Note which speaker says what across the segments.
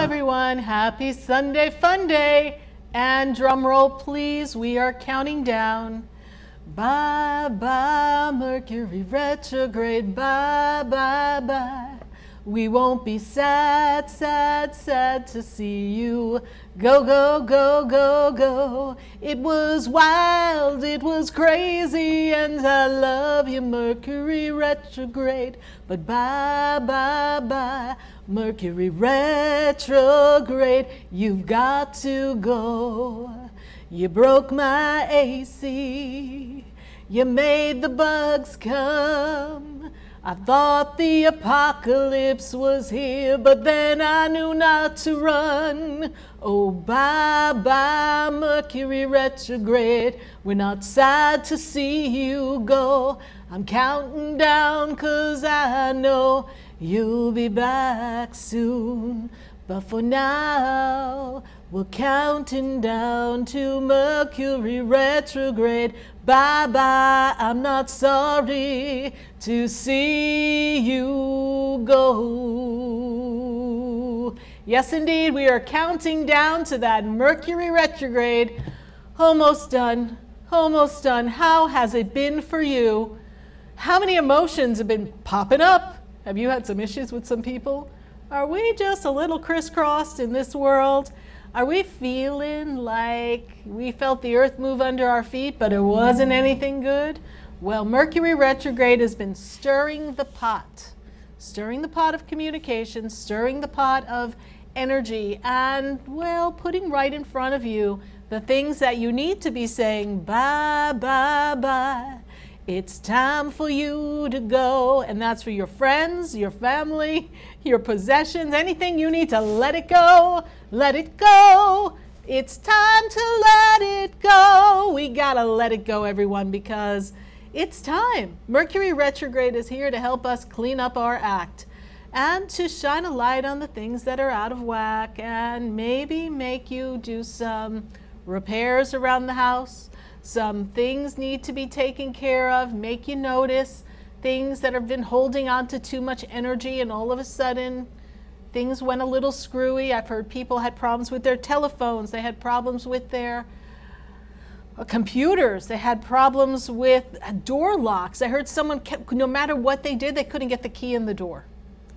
Speaker 1: everyone. Happy Sunday fun day. And drum roll, please. We are counting down. Bye bye, Mercury retrograde. Bye bye bye. We won't be sad, sad, sad to see you go, go, go, go, go. It was wild, it was crazy, and I love you, Mercury retrograde. But bye, bye, bye, Mercury retrograde. You've got to go. You broke my AC. You made the bugs come. I thought the apocalypse was here, but then I knew not to run. Oh, bye, bye, Mercury retrograde. We're not sad to see you go. I'm counting down 'cause I know you'll be back soon. But for now, we're counting down to Mercury retrograde. Bye-bye, I'm not sorry to see you go. Yes, indeed, we are counting down to that Mercury retrograde. Almost done, almost done. How has it been for you? How many emotions have been popping up? Have you had some issues with some people? Are we just a little crisscrossed in this world? Are we feeling like we felt the earth move under our feet, but it wasn't anything good? Well, Mercury retrograde has been stirring the pot of communication, stirring the pot of energy, and, well, putting right in front of you the things that you need to be saying, bye, bye, bye. It's time for you to go, and that's for your friends, your family, your possessions, anything you need to let it go. Let it go. It's time to let it go. We gotta let it go, everyone, because it's time. Mercury retrograde is here to help us clean up our act and to shine a light on the things that are out of whack and maybe make you do some repairs around the house. Some things need to be taken care of, make you notice things that have been holding on to too much energy, and all of a sudden things went a little screwy. I've heard people had problems with their telephones, they had problems with their computers, they had problems with door locks. I heard someone kept, no matter what they did, they couldn't get the key in the door.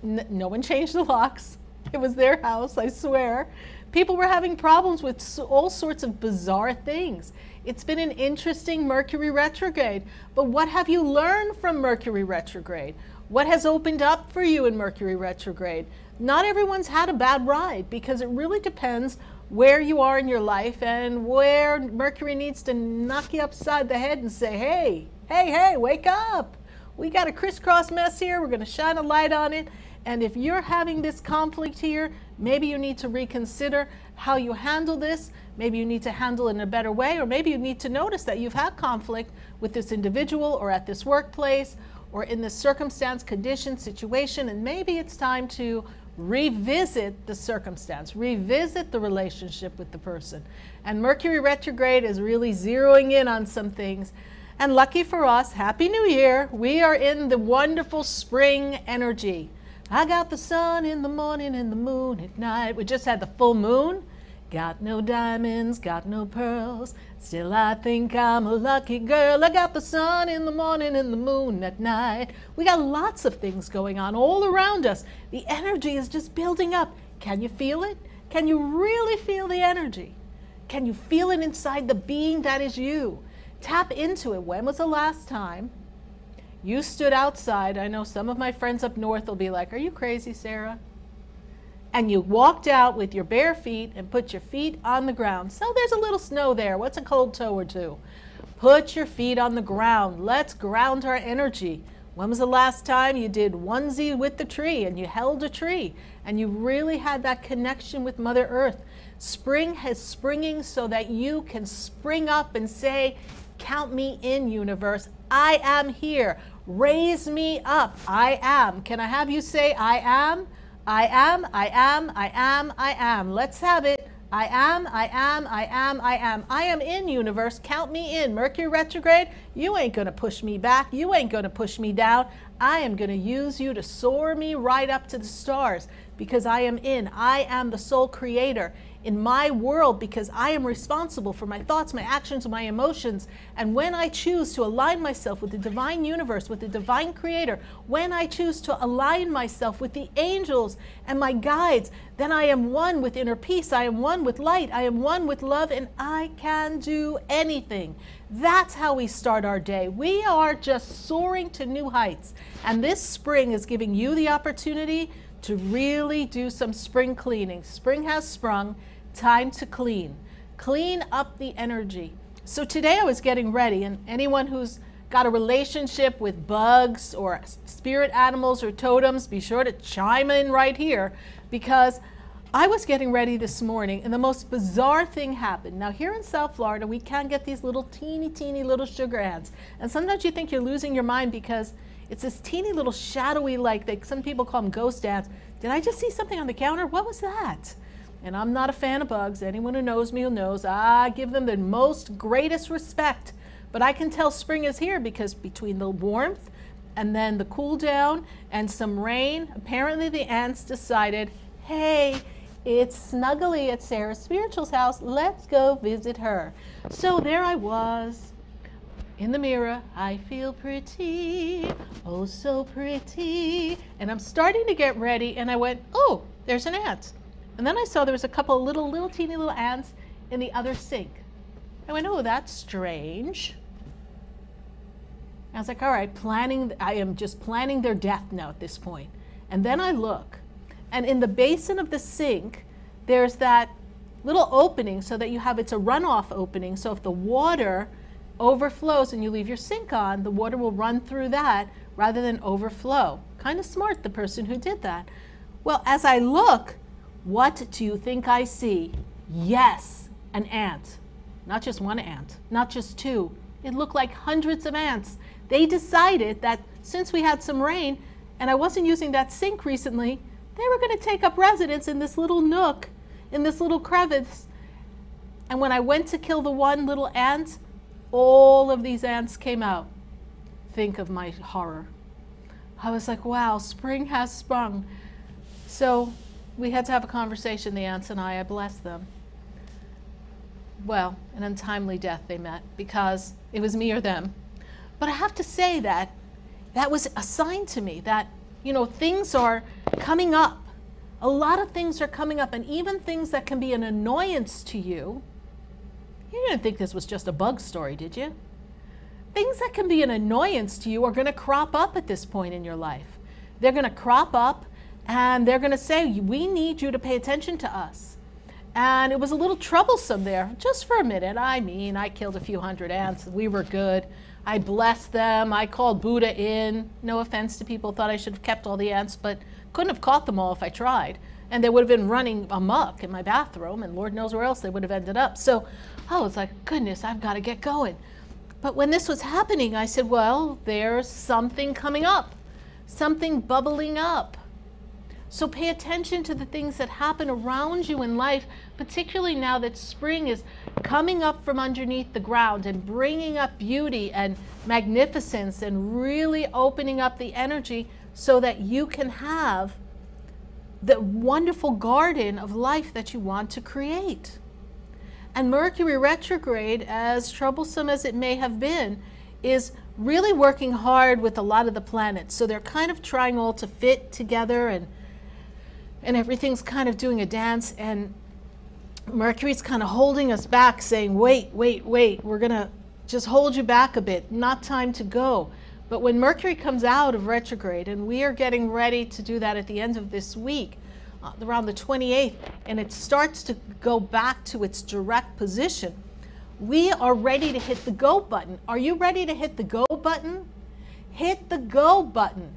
Speaker 1: No one changed the locks. It was their house, I swear. People were having problems with all sorts of bizarre things. It's been an interesting Mercury retrograde, but what have you learned from Mercury retrograde? What has opened up for you in Mercury retrograde? Not everyone's had a bad ride, because it really depends where you are in your life and where Mercury needs to knock you upside the head and say, hey, hey, hey, wake up. We got a crisscross mess here. We're going to shine a light on it. And if you're having this conflict here, maybe you need to reconsider how you handle this. Maybe you need to handle it in a better way, or maybe you need to notice that you've had conflict with this individual or at this workplace or in this circumstance, condition, situation, and maybe it's time to revisit the circumstance, revisit the relationship with the person. And Mercury retrograde is really zeroing in on some things. And lucky for us, Happy New Year, we are in the wonderful spring energy. I got the sun in the morning and the moon at night. We just had the full moon. Got no diamonds, got no pearls. Still I think I'm a lucky girl. I got the sun in the morning and the moon at night. We got lots of things going on all around us. The energy is just building up. Can you feel it? Can you really feel the energy? Can you feel it inside the being that is you? Tap into it. When was the last time you stood outside? I know some of my friends up north will be like, are you crazy, Sarah? And you walked out with your bare feet and put your feet on the ground. So there's a little snow there. What's a cold toe or two? Put your feet on the ground. Let's ground our energy. When was the last time you did onesie with the tree and you held a tree and you really had that connection with Mother Earth? Spring is springing so that you can spring up and say, count me in, universe. I am here. Raise me up. I am. Can I have you say, I am? I am, I am, I am, I am. Let's have it. I am, I am, I am, I am. I am in, universe. Count me in. Mercury retrograde, you ain't going to push me back. You ain't going to push me down. I am going to use you to soar me right up to the stars. because I am the sole creator in my world, because I am responsible for my thoughts, my actions, my emotions. And when I choose to align myself with the divine universe, with the divine creator, when I choose to align myself with the angels and my guides, then I am one with inner peace, I am one with light, I am one with love, and I can do anything. That's how we start our day. We are just soaring to new heights. And this spring is giving you the opportunity to really do some spring cleaning. Spring has sprung. Time to clean. Clean up the energy. So today I was getting ready, and anyone who's got a relationship with bugs or spirit animals or totems, be sure to chime in right here, because I was getting ready this morning and the most bizarre thing happened. Now here in South Florida, we can get these little teeny little sugar ants. And sometimes you think you're losing your mind because it's this teeny little shadowy, like some people call them ghost ants. Did I just see something on the counter? What was that? And I'm not a fan of bugs. Anyone who knows me who knows I give them the most greatest respect. But I can tell spring is here because between the warmth and then the cool down and some rain, apparently the ants decided, hey, it's snuggly at Sarah Spiritual's house. Let's go visit her. So there I was in the mirror. I feel pretty, oh so pretty. And I'm starting to get ready and I went, oh, there's an ant. And then I saw there was a couple of little teeny little ants in the other sink. I went, oh, that's strange. I was like, all right, I am just planning their death now at this point. And then I look, and in the basin of the sink, there's that little opening so that it's a runoff opening. So if the water overflows and you leave your sink on, the water will run through that rather than overflow. Kind of smart, the person who did that. Well, as I look, what do you think I see? Yes, an ant. Not just one ant, not just two. It looked like hundreds of ants. They decided that since we had some rain and I wasn't using that sink recently, they were going to take up residence in this little nook, in this little crevice. And when I went to kill the one little ant, all of these ants came out. Think of my horror. I was like, wow, spring has sprung. So we had to have a conversation, the ants and I blessed them. Well, an untimely death they met because it was me or them. But I have to say that was a sign to me that, things are coming up. A lot of things are coming up, and even things that can be an annoyance to you. You didn't think this was just a bug story, did you? Things that can be an annoyance to you are going to crop up at this point in your life. They're going to crop up. And they're going to say, we need you to pay attention to us. And it was a little troublesome there, just for a minute. I mean, I killed a few hundred ants. We were good. I blessed them. I called Buddha in. No offense to people who thought I should have kept all the ants, but couldn't have caught them all if I tried. And they would have been running amok in my bathroom, and Lord knows where else they would have ended up. So I was like, goodness, I've got to get going. But when this was happening, I said, well, there's something coming up, something bubbling up. So pay attention to the things that happen around you in life, particularly now that spring is coming up from underneath the ground and bringing up beauty and magnificence and really opening up the energy so that you can have the wonderful garden of life that you want to create. And Mercury retrograde, as troublesome as it may have been, is really working hard with a lot of the planets. So they're kind of trying all to fit together and everything's kind of doing a dance, and Mercury's kind of holding us back, saying, wait, we're going to just hold you back a bit, not time to go. But when Mercury comes out of retrograde, and we are getting ready to do that at the end of this week, around the 28th, and it starts to go back to its direct position, we are ready to hit the go button. Are you ready to hit the go button? Hit the go button.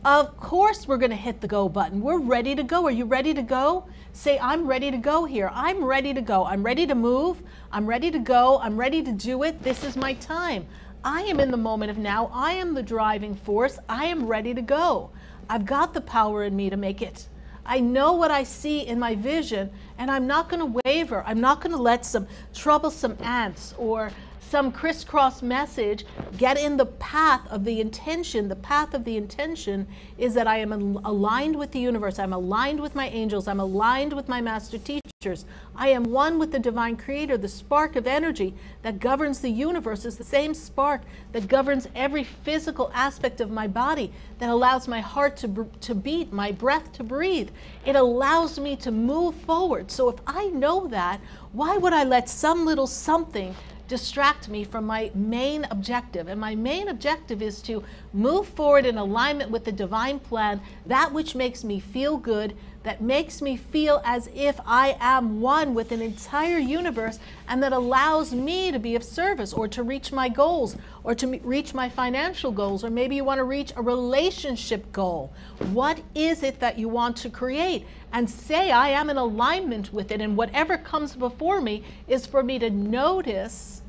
Speaker 1: Of course we're going to hit the go button. We're ready to go. Are you ready to go? Say, I'm ready to go here. I'm ready to go. I'm ready to move. I'm ready to go. I'm ready to do it. This is my time. I am in the moment of now. I am the driving force. I am ready to go. I've got the power in me to make it. I know what I see in my vision, and I'm not going to waver. I'm not going to let some troublesome ants or some crisscross message. Get in the path of the intention. The path of the intention is that I am aligned with the universe. I'm aligned with my angels. I'm aligned with my master teachers. I am one with the divine creator. The spark of energy that governs the universe is the same spark that governs every physical aspect of my body, that allows my heart to beat, my breath to breathe. It allows me to move forward. So if I know that, why would I let some little something distract me from my main objective? And my main objective is to move forward in alignment with the divine plan, that which makes me feel good, that makes me feel as if I am one with an entire universe, and that allows me to be of service, or to reach my goals, or to reach my financial goals, or maybe you want to reach a relationship goal. What is it that you want to create? And say I am in alignment with it, and whatever comes before me is for me to notice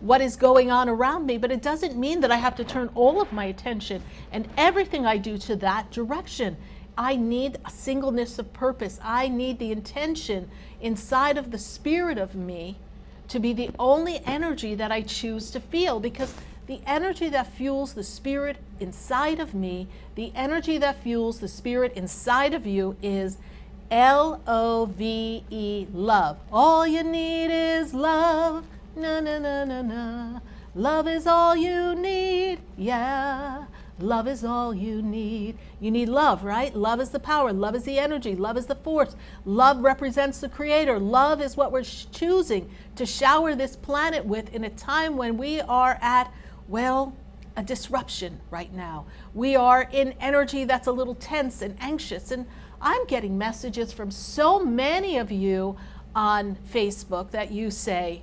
Speaker 1: what is going on around me, but it doesn't mean that I have to turn all of my attention and everything I do to that direction. I need a singleness of purpose. I need the intention inside of the spirit of me to be the only energy that I choose to feel, because the energy that fuels the spirit inside of me, the energy that fuels the spirit inside of you is L-O-V-E, love. All you need is love. Na na na na na. Love is all you need. Yeah. Love is all you need. You need love, right? Love is the power. Love is the energy. Love is the force. Love represents the creator. Love is what we're choosing to shower this planet with in a time when we are at, well, a disruption right now. We are in energy that's a little tense and anxious. And I'm getting messages from so many of you on Facebook that you say,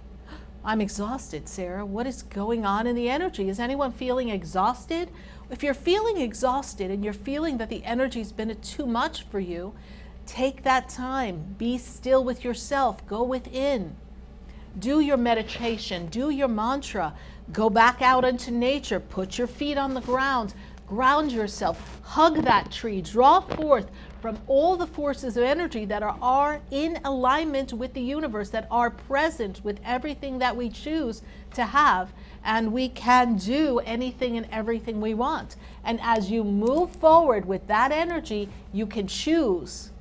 Speaker 1: I'm exhausted, Sarah. What is going on in the energy? Is anyone feeling exhausted? If you're feeling exhausted and you're feeling that the energy's been too much for you, take that time. Be still with yourself. Go within. Do your meditation. Do your mantra. Go back out into nature. Put your feet on the ground. Ground yourself. Hug that tree. Draw forth from all the forces of energy that are in alignment with the universe, that are present with everything that we choose to have, and we can do anything and everything we want. And as you move forward with that energy, you can choose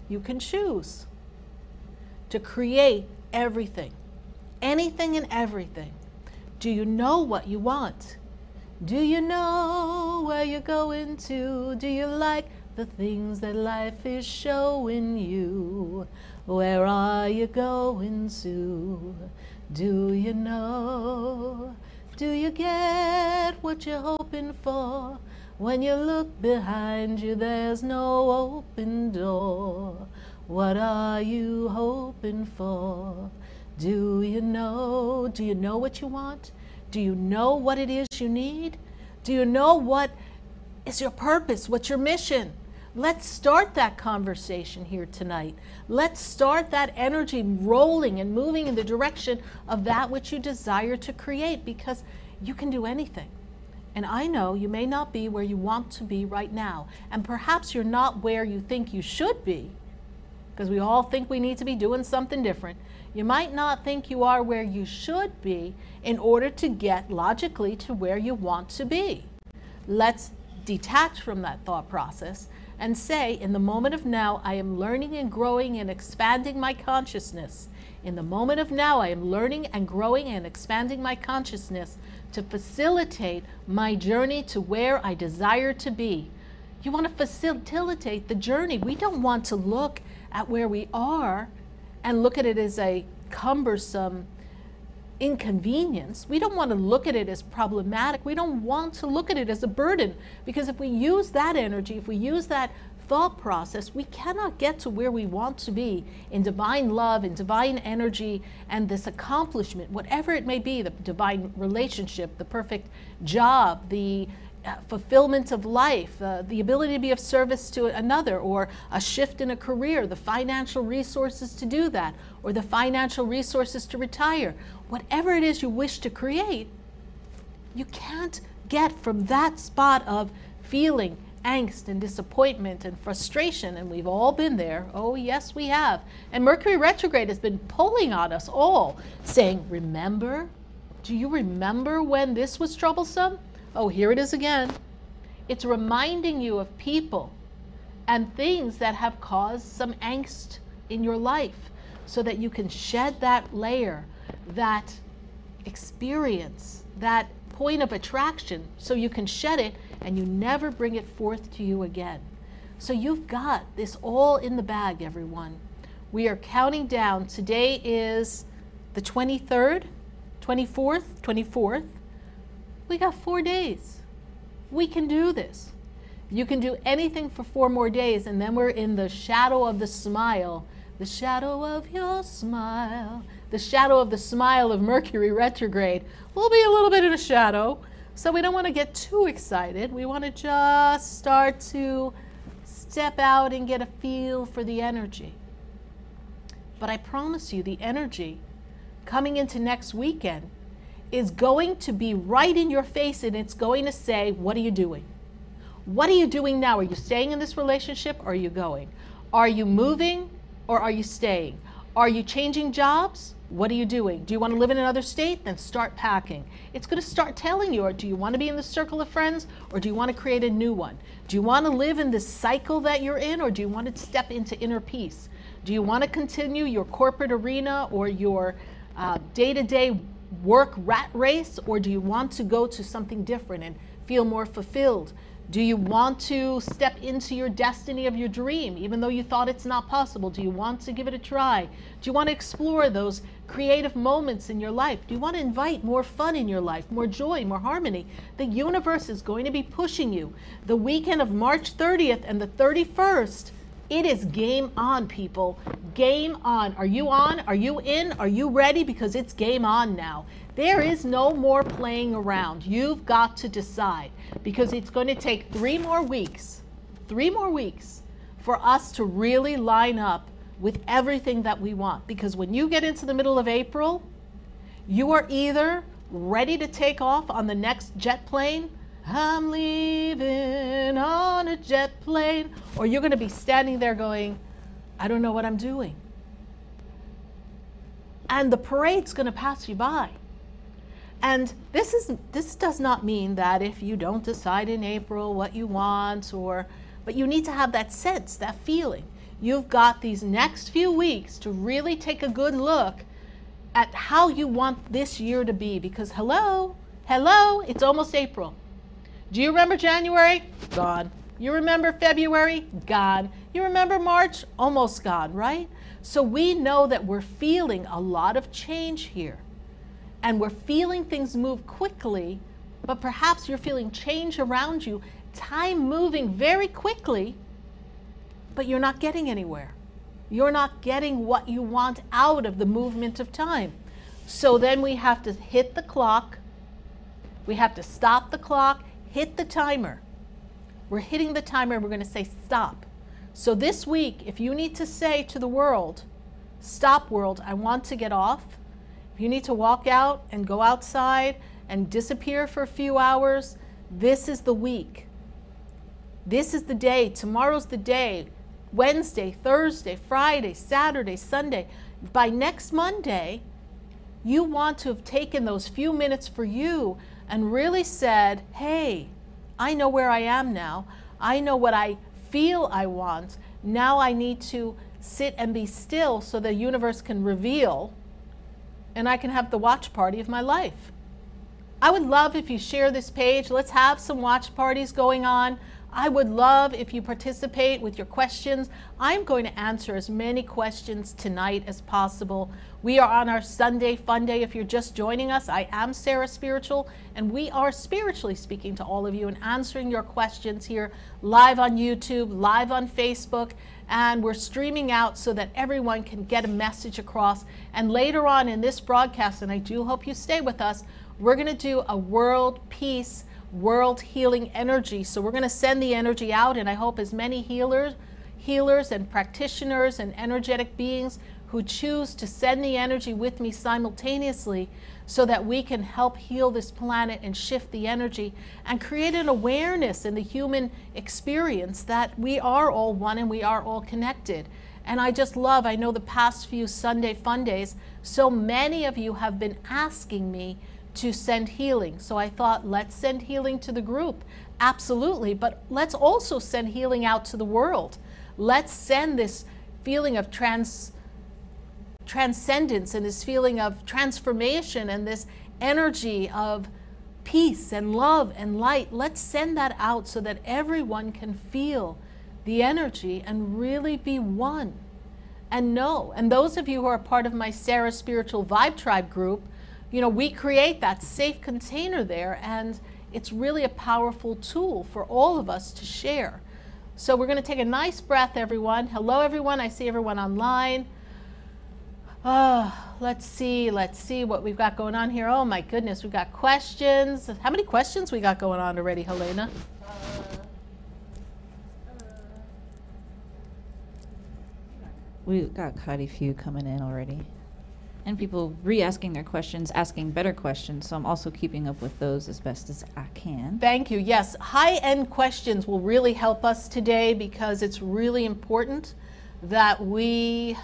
Speaker 1: to create everything, anything and everything. Do you know what you want? Do you know where you're going to? Do you like the things that life is showing you? Where are you going to? Do you know? Do you get what you're hoping for? When you look behind you, there's no open door. What are you hoping for? Do you know? Do you know what you want? Do you know what it is you need? Do you know what is your purpose? What's your mission? Let's start that conversation here tonight. Let's start that energy rolling and moving in the direction of that which you desire to create, because you can do anything. And I know you may not be where you want to be right now, and perhaps you're not where you think you should be, because we all think we need to be doing something different. You might not think you are where you should be in order to get logically to where you want to be. Let's detach from that thought process and say, in the moment of now, I am learning and growing and expanding my consciousness. In the moment of now, I am learning and growing and expanding my consciousness to facilitate my journey to where I desire to be. You want to facilitate the journey. We don't want to look at where we are and look at it as a cumbersome inconvenience. We don't want to look at it as problematic. We don't want to look at it as a burden, because if we use that energy, if we use that thought process, we cannot get to where we want to be in divine love, in divine energy, and this accomplishment, whatever it may be, the divine relationship, the perfect job, the fulfillment of life, the ability to be of service to another, or a shift in a career, the financial resources to do that, or the financial resources to retire. Whatever it is you wish to create, you can't get from that spot of feeling angst and disappointment and frustration, and we've all been there. Oh yes, we have. And Mercury retrograde has been pulling on us all, saying, remember Do you remember when this was troublesome? Oh, here it is again. It's reminding you of people and things that have caused some angst in your life so that you can shed that layer, that experience, that point of attraction, so you can shed it and you never bring it forth to you again. So you've got this all in the bag, everyone. We are counting down. Today is the 23rd, 24th. We got 4 days. We can do this. You can do anything for 4 more days, and then we're in the shadow of the smile. The shadow of your smile. The shadow of the smile of Mercury retrograde. We'll be a little bit in a shadow, so we don't want to get too excited. We want to just start to step out and get a feel for the energy. But I promise you, the energy coming into next weekend is going to be right in your face, and it's going to say, what are you doing? What are you doing now? Are you staying in this relationship or are you going? Are you moving or are you staying? Are you changing jobs? What are you doing? Do you want to live in another state? Then start packing. It's going to start telling you, or do you want to be in the circle of friends or do you want to create a new one? Do you want to live in this cycle that you're in, or do you want to step into inner peace? Do you want to continue your corporate arena or your day-to-day work rat race, or do you want to go to something different and feel more fulfilled? Do you want to step into your destiny of your dream, even though you thought it's not possible? Do you want to give it a try? Do you want to explore those creative moments in your life? Do you want to invite more fun in your life, more joy, more harmony? The universe is going to be pushing you. The weekend of March 30th and the 31st, it is game on, people. Game on. Are you on? Are you in? Are you ready? Because it's game on now. There is no more playing around. You've got to decide, because it's going to take 3 more weeks for us to really line up with everything that we want. Because when you get into the middle of April, you are either ready to take off on the next jet plane, I'm leaving on a jet plane, or you're going to be standing there going, I don't know what I'm doing. And the parade's going to pass you by. And this does not mean that if you don't decide in April what you want, but you need to have that sense, that feeling. You've got these next few weeks to really take a good look at how you want this year to be, because hello, it's almost April. Do you remember January? Gone. You remember February? Gone. You remember March? Almost gone, right? So we know that we're feeling a lot of change here. And we're feeling things move quickly, but perhaps you're feeling change around you, time moving very quickly, but you're not getting anywhere. You're not getting what you want out of the movement of time. So then we have to hit the clock. We have to stop the clock, hit the timer. We're hitting the timer, and we're going to say stop. So this week, if you need to say to the world, stop world, I want to get off. If you need to walk out and go outside and disappear for a few hours, this is the week. This is the day. Tomorrow's the day. Wednesday, Thursday, Friday, Saturday, Sunday. By next Monday, you want to have taken those few minutes for you and really said, hey, I know where I am now. I know what I feel I want. Now I need to sit and be still so the universe can reveal, and I can have the watch party of my life. I would love if you share this page. Let's have some watch parties going on. I would love if you participate with your questions. I'm going to answer as many questions tonight as possible. We are on our Sunday Fun Day. If you're just joining us, I am Sarah Spiritual, and we are spiritually speaking to all of you and answering your questions here live on YouTube, live on Facebook, and we're streaming out so that everyone can get a message across. And later on in this broadcast, and I do hope you stay with us, we're going to do a world peace, world healing energy. So we're going to send the energy out, and I hope as many healers and practitioners and energetic beings who choose to send the energy with me simultaneously, so that we can help heal this planet and shift the energy and create an awareness in the human experience that we are all one and we are all connected. And I just love, I know the past few Sunday Fun Days, so many of you have been asking me to send healing. So I thought, let's send healing to the group. Absolutely, but let's also send healing out to the world. Let's send this feeling of transcendence and this feeling of transformation and this energy of peace and love and light. Let's send that out so that everyone can feel the energy and really be one and know. And those of you who are part of my SarahSpiritual Vibe Tribe group, you know, we create that safe container there, and it's really a powerful tool for all of us to share. So we're going to take a nice breath, everyone. Hello, everyone. I see everyone online. Let's see what we've got going on here. Oh my goodness, we've got questions. How many questions we got going on already, Helena?
Speaker 2: We've got quite a few coming in already. And people re-asking their questions, asking better questions, so I'm also keeping up with those as best as I can.
Speaker 1: Thank you. Yes, high-end questions will really help us today, because it's really important that we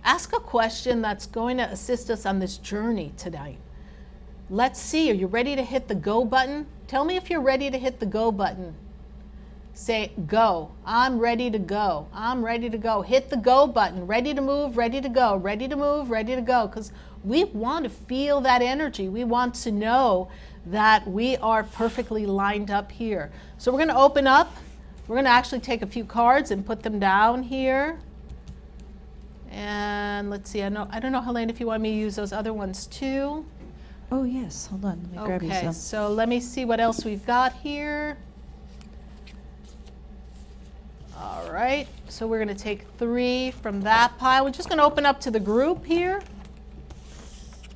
Speaker 1: ask a question that's going to assist us on this journey tonight. Let's see, are you ready to hit the go button? Tell me if you're ready to hit the go button. Say go. I'm ready to go. I'm ready to go. Hit the go button. Ready to move, ready to go. Ready to move, ready to go. Because we want to feel that energy. We want to know that we are perfectly lined up here. So we're going to open up. We're going to actually take a few cards and put them down here. And let's see. I don't know, Helene, if you want me to use those other ones too.
Speaker 2: Oh yes. Hold on. Let me grab you some.
Speaker 1: Okay. So let me see what else we've got here. All right, so we're going to take 3 from that pile. We're just going to open up to the group here.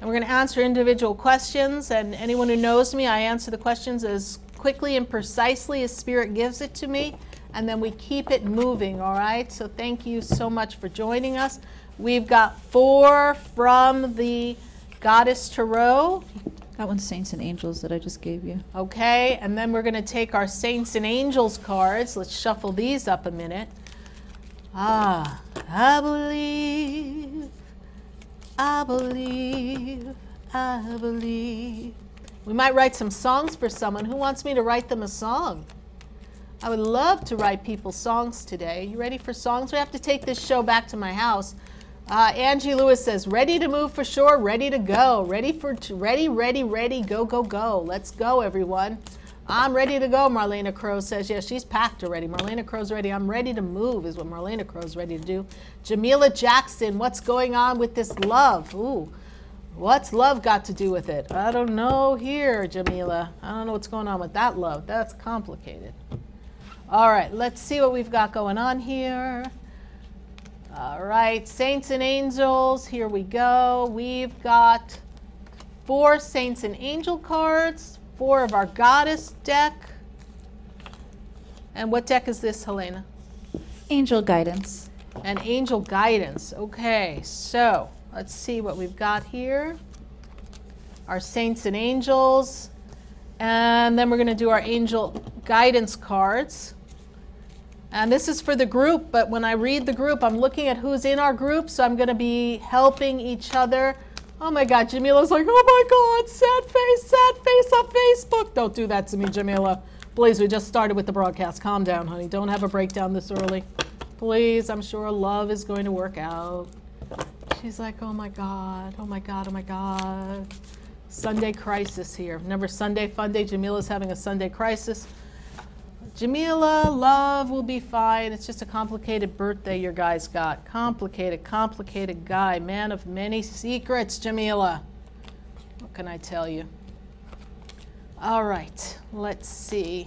Speaker 1: And we're going to answer individual questions. And anyone who knows me, I answer the questions as quickly and precisely as Spirit gives it to me. And then we keep it moving, all right? So thank you so much for joining us. We've got 4 from the Goddess Tarot.
Speaker 2: That one's Saints and Angels that I just gave you.
Speaker 1: Okay, and then we're going to take our Saints and Angels cards. Let's shuffle these up a minute. I believe, I believe, I believe. We might write some songs for someone. Who wants me to write them a song? I would love to write people songs today. You ready for songs? We have to take this show back to my house. Angie Lewis says, ready to move for sure, ready to go. Ready, go, go, go. Let's go, everyone. I'm ready to go, Marlena Crow says. Yeah, she's packed already. Marlena Crow's ready. I'm ready to move is what Marlena Crow's ready to do. Jamila Jackson, what's going on with this love? Ooh, what's love got to do with it? I don't know here, Jamila. I don't know what's going on with that love. That's complicated. All right, let's see what we've got going on here. All right, Saints and Angels, here we go. We've got 4 Saints and Angel cards, 4 of our Goddess deck. And what deck is this, Helena?
Speaker 2: Angel Guidance.
Speaker 1: And Angel Guidance. Okay, so let's see what we've got here. Our Saints and Angels. And then we're going to do our Angel Guidance cards. And this is for the group, but when I read the group, I'm looking at who's in our group, so I'm going to be helping each other. Oh my God, Jamila's like, oh my God, sad face on Facebook. Don't do that to me, Jamila. Please, we just started with the broadcast. Calm down, honey. Don't have a breakdown this early. Please, I'm sure love is going to work out. She's like, oh my God, oh my God, oh my God. Sunday crisis here. Remember Sunday Fun Day? Jamila's having a Sunday crisis. Jamila, love will be fine. It's just a complicated birthday your guys got. Complicated guy. Man of many secrets, Jamila. What can I tell you? All right, let's see.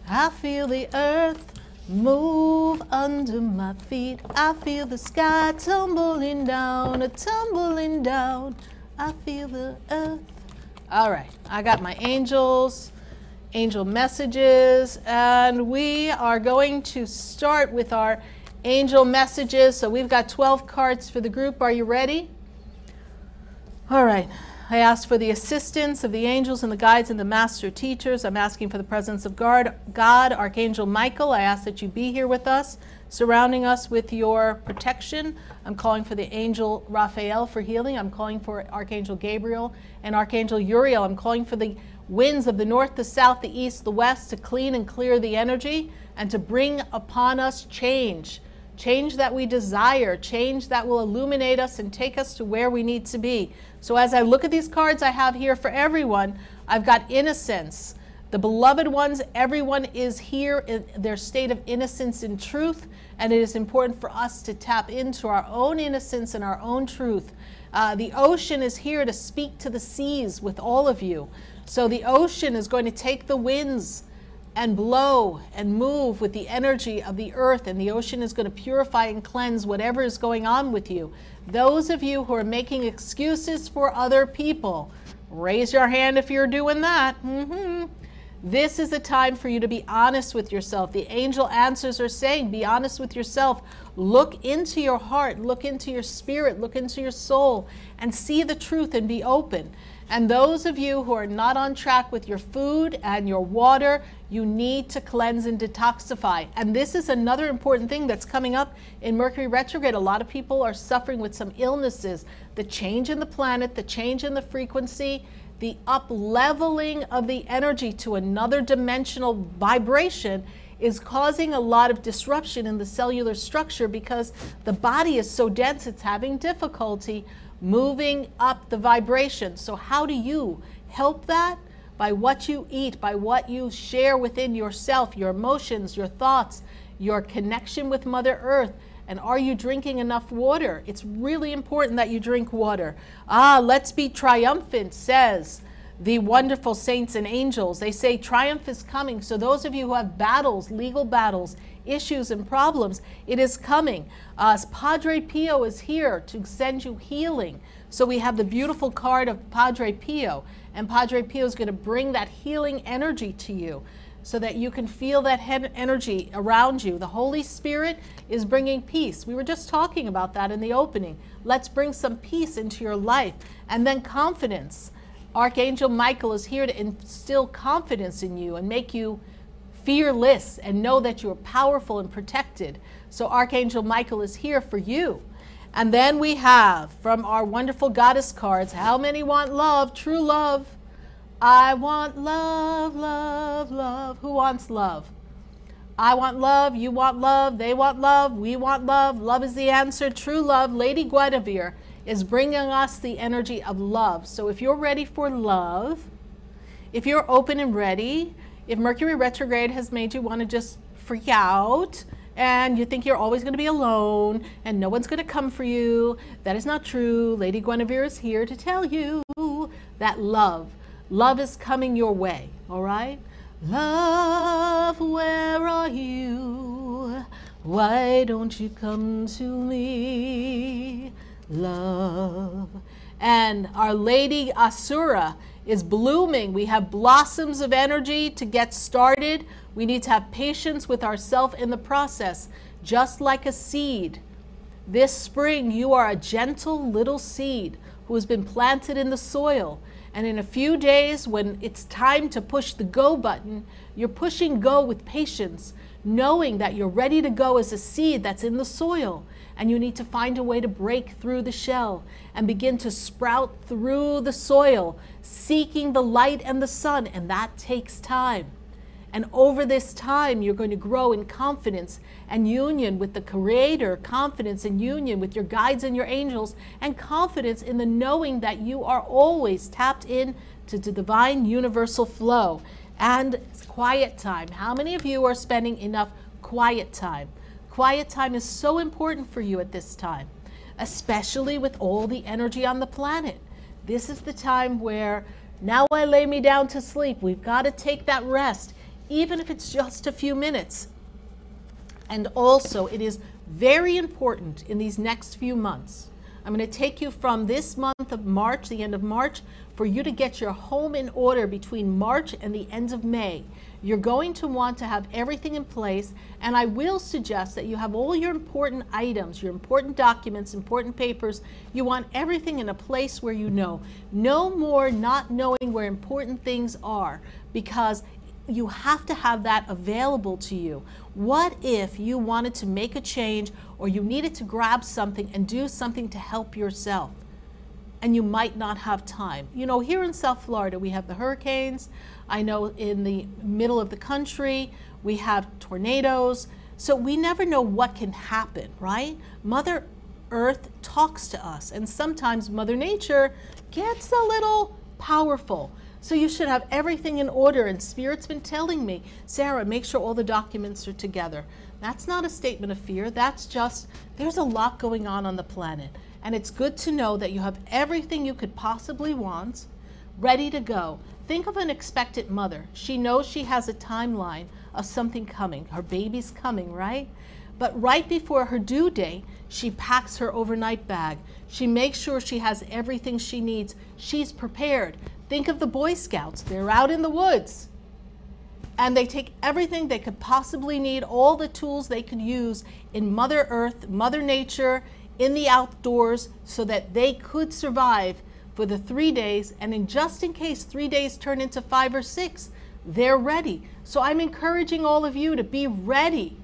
Speaker 1: I feel the earth move under my feet. I feel the sky tumbling down, tumbling down. I feel the earth. All right, I got my angels. Angel messages, and we are going to start with our angel messages. So we've got 12 cards for the group. Are you ready? All right. I ask for the assistance of the angels and the guides and the master teachers. I'm asking for the presence of God, Archangel Michael. I ask that you be here with us, surrounding us with your protection. I'm calling for the angel Raphael for healing. I'm calling for Archangel Gabriel and Archangel Uriel. I'm calling for the winds of the north, the south, the east, the west to clean and clear the energy and to bring upon us change. Change that we desire, change that will illuminate us and take us to where we need to be. So as I look at these cards I have here for everyone, I've got innocence. The beloved ones, everyone is here in their state of innocence and truth, and it is important for us to tap into our own innocence and our own truth. The ocean is here to speak to the seas with all of you. So the ocean is going to take the winds and blow and move with the energy of the earth, and the ocean is going to purify and cleanse whatever is going on with you. Those of you who are making excuses for other people, raise your hand if you're doing that. This is a time for you to be honest with yourself. The angel answers are saying, be honest with yourself. Look into your heart, look into your spirit, look into your soul, and see the truth and be open. And those of you who are not on track with your food and your water, you need to cleanse and detoxify. And this is another important thing that's coming up in Mercury retrograde. A lot of people are suffering with some illnesses. The change in the planet, the change in the frequency, the up-leveling of the energy to another dimensional vibration is causing a lot of disruption in the cellular structure because the body is so dense it's having difficulty moving up the vibration. So how do you help that? By what you eat, by what you share within yourself, your emotions, your thoughts, your connection with Mother Earth. And are you drinking enough water? It's really important that you drink water. Let's be triumphant, says the wonderful saints and angels. They say triumph is coming. So those of you who have battles, legal battles, issues and problems, it is coming. Padre Pio is here to send you healing. So we have the beautiful card of Padre Pio, and Padre Pio is going to bring that healing energy to you so that you can feel that energy around you. The Holy Spirit is bringing peace. We were just talking about that in the opening. Let's bring some peace into your life. And then confidence. Archangel Michael is here to instill confidence in you and make you fearless and know that you're powerful and protected. So Archangel Michael is here for you. And then we have from our wonderful goddess cards, how many want love? True love. I want love, love, love. Who wants love? I want love, you want love, they want love, we want love. Love is the answer. True love. Lady Guinevere is bringing us the energy of love. So if you're ready for love, if you're open and ready, if Mercury retrograde has made you want to just freak out and you think you're always going to be alone and no one's going to come for you, that is not true. Lady Guinevere is here to tell you that love is coming your way, all right? Love, where are you? Why don't you come to me? Love. And our Lady Asura is blooming. We have blossoms of energy to get started. We need to have patience with ourselves in the process, just like a seed. This spring, you are a gentle little seed who has been planted in the soil. And in a few days, when it's time to push the go button, you're pushing go with patience, knowing that you're ready to go as a seed that's in the soil. And you need to find a way to break through the shell and begin to sprout through the soil, seeking the light and the sun, and that takes time. And over this time, you're going to grow in confidence and union with the Creator, confidence and union with your guides and your angels, and confidence in the knowing that you are always tapped in to the divine universal flow. And quiet time. How many of you are spending enough quiet time? Quiet time is so important for you at this time, especially with all the energy on the planet. This is the time where now I lay me down to sleep. We've got to take that rest, even if it's just a few minutes. And also, it is very important in these next few months I'm going to take you from this month of March, the end of March, for you to get your home in order between March and the end of May. You're going to want to have everything in place, and I will suggest that you have all your important items, your important documents, important papers. You want everything in a place where you know. No more not knowing where important things are, because you have to have that available to you. What if you wanted to make a change, or you needed to grab something and do something to help yourself, and you might not have time? You know, here in South Florida, we have the hurricanes. I know in the middle of the country, we have tornadoes. So we never know what can happen, right? Mother Earth talks to us, and sometimes Mother Nature gets a little powerful. So you should have everything in order, and Spirit's been telling me, Sarah, make sure all the documents are together. That's not a statement of fear. That's just, there's a lot going on the planet. And it's good to know that you have everything you could possibly want ready to go. Think of an expectant mother. She knows she has a timeline of something coming. Her baby's coming, right? But right before her due date, she packs her overnight bag. She makes sure she has everything she needs. She's prepared. Think of the Boy Scouts. They're out in the woods, and they take everything they could possibly need, all the tools they could use in Mother Earth, Mother Nature, in the outdoors, so that they could survive for the 3 days. And just in case 3 days turn into 5 or 6, they're ready. So I'm encouraging all of you to be ready.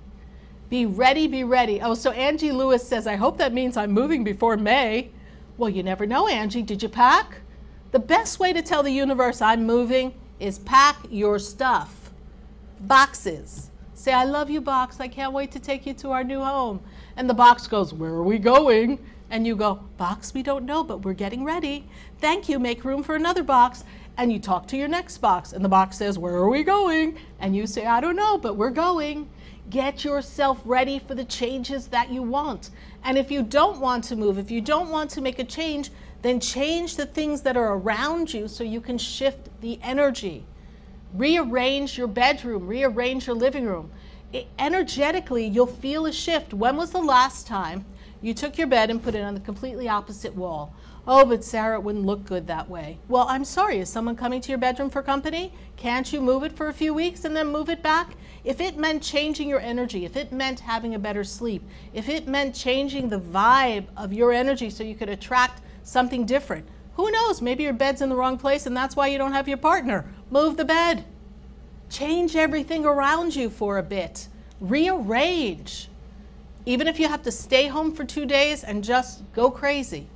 Speaker 1: Be ready, be ready. Oh, so Angie Lewis says, I hope that means I'm moving before May. Well, you never know, Angie. Did you pack? The best way to tell the universe I'm moving is pack your stuff. Boxes. Say, I love you, box. I can't wait to take you to our new home. And the box goes, where are we going? And you go, box, we don't know, but we're getting ready. Thank you, make room for another box. And you talk to your next box, and the box says, where are we going? And you say, I don't know, but we're going. Get yourself ready for the changes that you want. And if you don't want to move, if you don't want to make a change, then change the things that are around you so you can shift the energy. Rearrange your bedroom, rearrange your living room. Energetically, you'll feel a shift. When was the last time you took your bed and put it on the completely opposite wall? Oh, but Sarah, it wouldn't look good that way. Well, I'm sorry, is someone coming to your bedroom for company? Can't you move it for a few weeks and then move it back? If it meant changing your energy, if it meant having a better sleep, if it meant changing the vibe of your energy so you could attract something different, who knows, maybe your bed's in the wrong place and that's why you don't have your partner. Move the bed. Change everything around you for a bit. Rearrange. Even if you have to stay home for 2 days and just go crazy.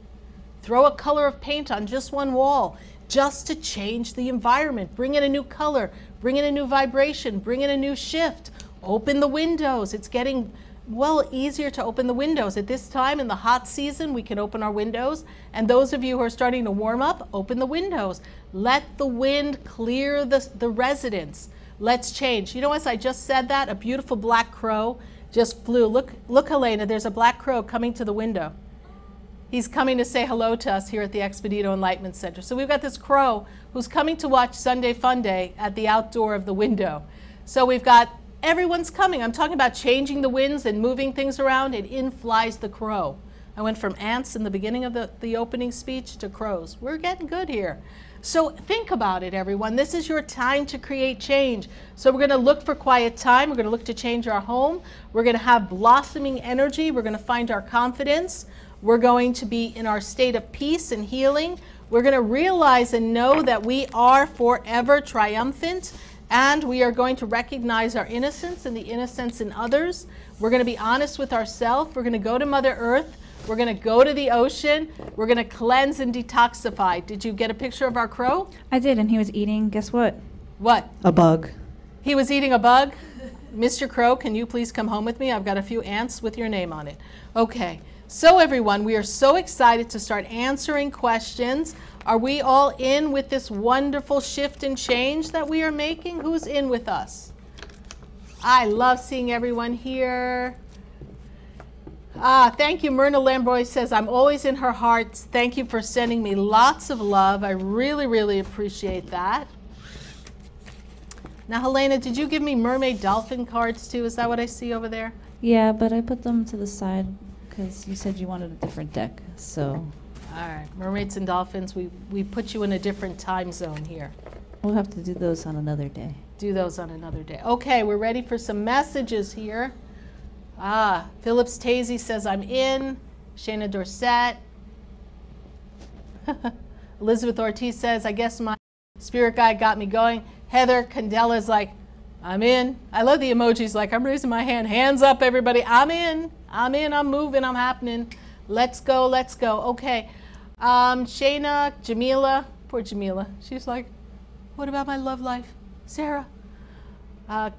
Speaker 1: Throw a color of paint on just one wall just to change the environment. Bring in a new color, bring in a new vibration, bring in a new shift. Open the windows. It's getting, well, easier to open the windows. At this time in the hot season, we can open our windows. And those of you who are starting to warm up, open the windows. Let the wind clear the residence. Let's change. You know, as I just said that, a beautiful black crow just flew. Look, Helena, there's a black crow coming to the window. He's coming to say hello to us here at the Expedito Enlightenment Center. So we've got this crow who's coming to watch Sunday Fun Day at the outdoor of the window. So we've got, everyone's coming. I'm talking about changing the winds and moving things around, and in flies the crow. I went from ants in the beginning of the opening speech to crows. We're getting good here. So think about it, everyone. This is your time to create change. So we're going to look for quiet time. We're going to look to change our home. We're going to have blossoming energy. We're going to find our confidence. We're going to be in our state of peace and healing. We're going to realize and know that we are forever triumphant, and we are going to recognize our innocence and the innocence in others. We're going to be honest with ourselves. We're going to go to Mother Earth. We're going to go to the ocean. We're going to cleanse and detoxify. Did you get a picture of our crow?
Speaker 2: I did, and he was eating, guess what?
Speaker 1: What?
Speaker 2: A bug.
Speaker 1: He was eating a bug? Mr. Crow, can you please come home with me? I've got a few ants with your name on it. Okay. So everyone, we are so excited to start answering questions. Are we all in with this wonderful shift and change that we are making? Who's in with us? I love seeing everyone here. Thank you. Myrna Lambroy says, I'm always in her heart. Thank you for sending me lots of love. I really, really appreciate that. Now, Helena, did you give me mermaid dolphin cards too? Is that what I see over there?
Speaker 2: Yeah, but I put them to the side because you said you wanted a different deck. So
Speaker 1: All right, mermaids and dolphins, we put you in a different time zone here.
Speaker 2: we'll have to do those on another day.
Speaker 1: Do those on another day. Okay, we're ready for some messages here. Phillips Tazy says, I'm in. Shayna Dorset. Elizabeth Ortiz says, I guess my spirit guide got me going. Heather Candela's like, I'm in. I love the emojis, like I'm raising my hand. Hands up, everybody. I'm in. I'm in. I'm moving. I'm happening. Let's go. Let's go. Okay. Shayna, Jamila. Poor Jamila. She's like, what about my love life? Sarah.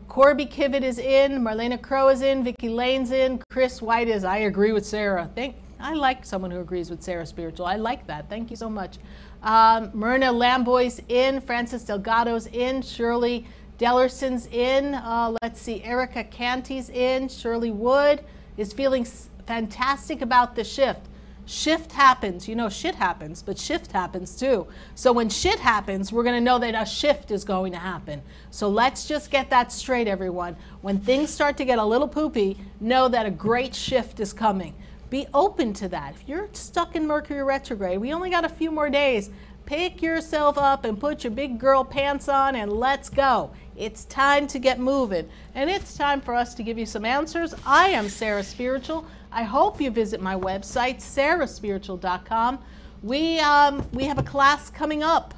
Speaker 1: Corby Kivett is in. Marlena Crow is in. Vicky Lane's in. Chris White is, I agree with Sarah. I like someone who agrees with Sarah Spiritual. I like that. Thank you so much. Myrna Lamboy's in. Francis Delgado's in. Shirley Dellerson's in. Let's see. Erica Canty's in. Shirley Wood is feeling fantastic about the shift. Shift happens. You know, shit happens, but shift happens too. So when shit happens, we're going to know that a shift is going to happen. So let's just get that straight, everyone. When things start to get a little poopy, know that a great shift is coming. Be open to that. If you're stuck in Mercury retrograde, we only got a few more days. Pick yourself up and put your big girl pants on and let's go. It's time to get moving. And it's time for us to give you some answers. I am Sarah Spiritual. I hope you visit my website, SarahSpiritual.com. We have a class coming up.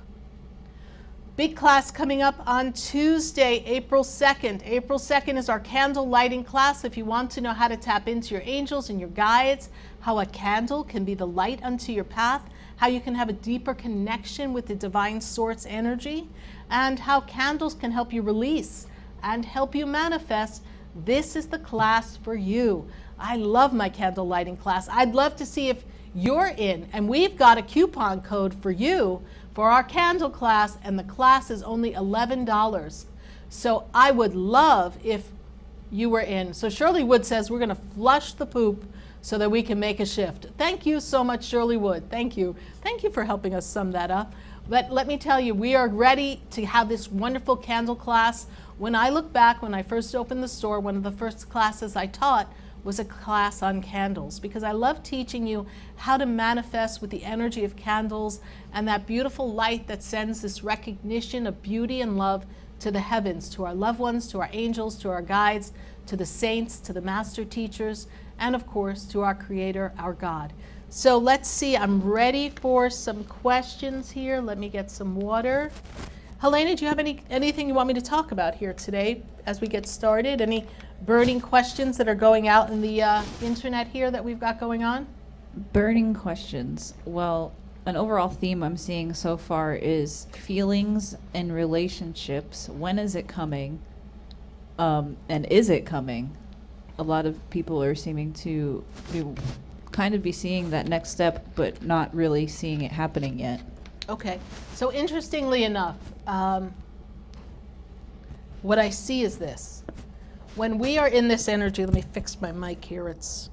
Speaker 1: Big class coming up on Tuesday, April 2nd. April 2nd is our candle lighting class. If you want to know how to tap into your angels and your guides, how a candle can be the light unto your path, how you can have a deeper connection with the divine source energy, and how candles can help you release and help you manifest, this is the class for you. I love my candle lighting class. I'd love to see if you're in, and we've got a coupon code for you for our candle class, and the class is only $11. So I would love if you were in. So Shirley Wood says we're going to flush the poop so that we can make a shift. Thank you so much, Shirley Wood. Thank you. Thank you for helping us sum that up. But let me tell you, we are ready to have this wonderful candle class. When I look back, when I first opened the store, one of the first classes I taught was a class on candles, because I love teaching you how to manifest with the energy of candles and that beautiful light that sends this recognition of beauty and love to the heavens, to our loved ones, to our angels, to our guides, to the saints, to the master teachers, and of course to our Creator, our God. So let's see, I'm ready for some questions here. Let me get some water. Helena, do you have anything you want me to talk about here today as we get started? Any burning questions that are going out in the internet here that we've got going on?
Speaker 2: Burning questions. Well, an overall theme I'm seeing so far is feelings and relationships. When is it coming? And is it coming? A lot of people are seeming to be seeing that next step, but not really seeing it happening yet.
Speaker 1: Okay, so interestingly enough, what I see is this. When we are in this energy, let me fix my mic here. It's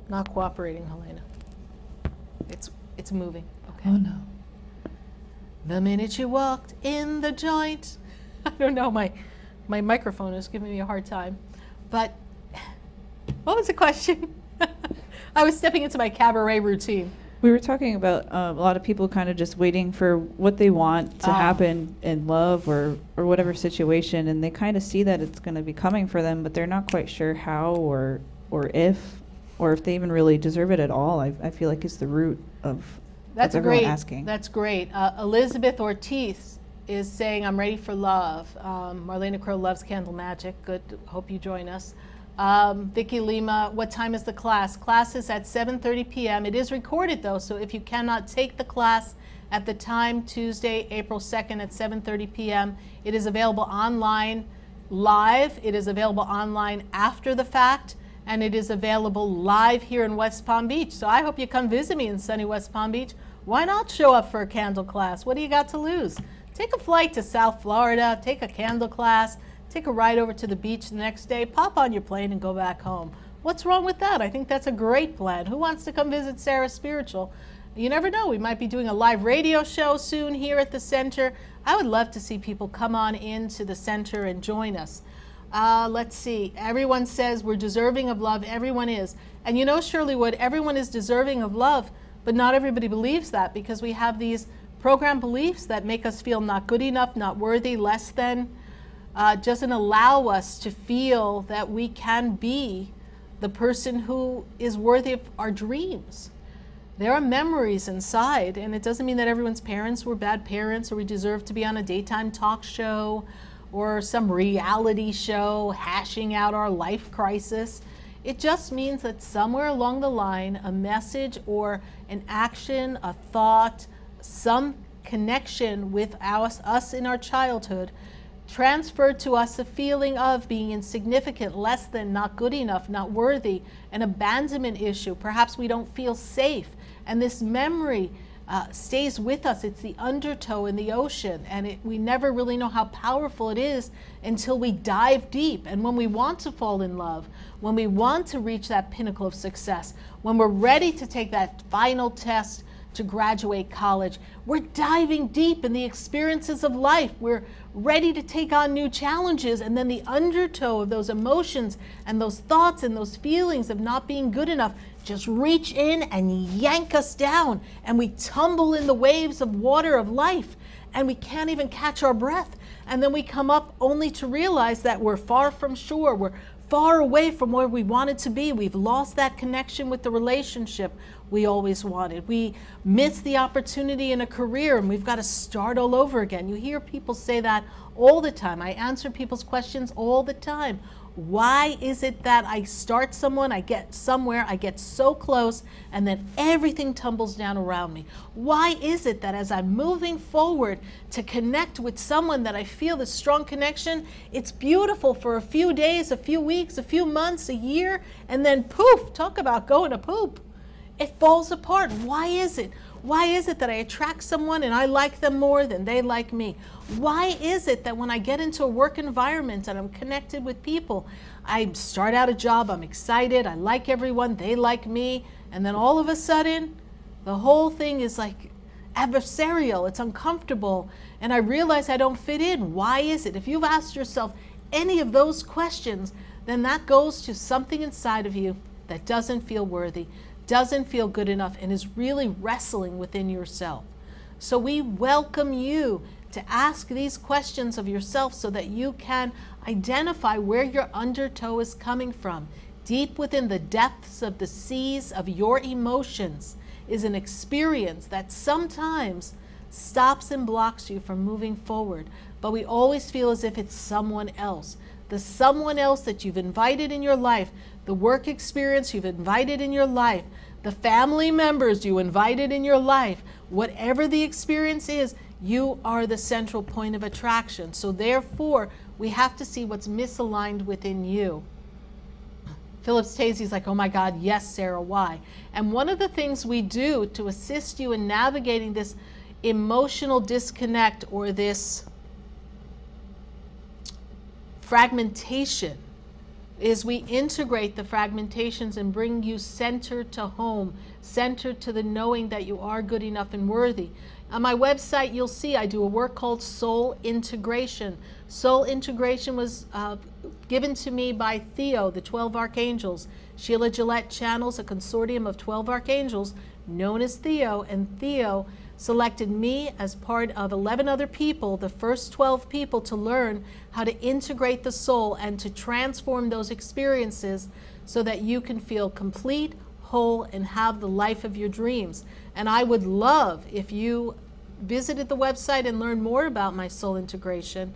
Speaker 1: not cooperating, Helena. It's moving. Okay.
Speaker 2: Oh no.
Speaker 1: The minute you walked in the joint. I don't know, my microphone is giving me a hard time. But what was the question? I was stepping into my cabaret routine.
Speaker 2: We were talking about a lot of people kind of just waiting for what they want to happen in love or whatever situation, and they kind of see that it's going to be coming for them, but they're not quite sure how or if they even really deserve it at all. I feel like it's the root of
Speaker 1: That's
Speaker 2: everyone
Speaker 1: great.
Speaker 2: asking.
Speaker 1: That's great. Elizabeth Ortiz is saying, I'm ready for love. Marlena Crow loves candle magic. Good. Hope you join us. Vicky Lima, what time is the class? Class is at 7:30 p.m. It is recorded though, so if you cannot take the class at the time, Tuesday, April 2nd at 7:30 p.m., it is available online live. It is available online after the fact, and it is available live here in West Palm Beach. So I hope you come visit me in sunny West Palm Beach. Why not show up for a candle class? What do you got to lose? Take a flight to South Florida, take a candle class, take a ride over to the beach the next day, pop on your plane and go back home. What's wrong with that? I think that's a great plan. Who wants to come visit Sarah Spiritual? You never know. We might be doing a live radio show soon here at the center. I would love to see people come on into the center and join us. Let's see. Everyone says we're deserving of love. Everyone is. And you know, Shirley Wood, everyone is deserving of love, but not everybody believes that, because we have these program beliefs that make us feel not good enough, not worthy, less than. Doesn't allow us to feel that we can be the person who is worthy of our dreams. There are memories inside, and it doesn't mean that everyone's parents were bad parents or we deserve to be on a daytime talk show or some reality show hashing out our life crisis. It just means that somewhere along the line, a message or an action, a thought, some connection with us in our childhood transferred to us a feeling of being insignificant, less than, not good enough, not worthy, an abandonment issue. Perhaps we don't feel safe. And this memory stays with us. It's the undertow in the ocean. And we never really know how powerful it is until we dive deep. And when we want to fall in love, when we want to reach that pinnacle of success, when we're ready to take that final test to graduate college, we're diving deep in the experiences of life. We're ready to take on new challenges, and then the undertow of those emotions and those thoughts and those feelings of not being good enough just reach in and yank us down, and we tumble in the waves of water of life, and we can't even catch our breath. And then we come up only to realize that we're far from shore. We're far away from where we wanted to be. We've lost that connection with the relationship we always wanted. We missed the opportunity in a career, and we've got to start all over again. You hear people say that all the time. I answer people's questions all the time. Why is it that I start someone, I get somewhere, I get so close, and then everything tumbles down around me? Why is it that as I'm moving forward to connect with someone that I feel this strong connection, it's beautiful for a few days, a few weeks, a few months, a year, and then poof, talk about going to poop. It falls apart. Why is it? Why is it that I attract someone and I like them more than they like me? Why is it that when I get into a work environment and I'm connected with people, I start out a job, I'm excited, I like everyone, they like me, and then all of a sudden, the whole thing is like adversarial, it's uncomfortable, and I realize I don't fit in. Why is it? If you've asked yourself any of those questions, then that goes to something inside of you that doesn't feel worthy, doesn't feel good enough, and is really wrestling within yourself. So we welcome you to ask these questions of yourself so that you can identify where your undertow is coming from. Deep within the depths of the seas of your emotions is an experience that sometimes stops and blocks you from moving forward, but we always feel as if it's someone else. The someone else that you've invited in your life, the work experience you've invited in your life, the family members you invited in your life, whatever the experience is, you are the central point of attraction. So therefore, we have to see what's misaligned within you. Philip Stacey's like, oh my God, yes, Sarah, why? And one of the things we do to assist you in navigating this emotional disconnect or this fragmentation is we integrate the fragmentations and bring you center to home, center to the knowing that you are good enough and worthy. On my website, you'll see I do a work called Soul Integration. Soul Integration was given to me by Theo, the 12 Archangels. Sheila Gillette channels a consortium of 12 Archangels known as Theo, and Theo selected me as part of 11 other people, the first 12 people, to learn how to integrate the soul and to transform those experiences so that you can feel complete, whole, and have the life of your dreams. And I would love if you visited the website and learned more about my soul integration.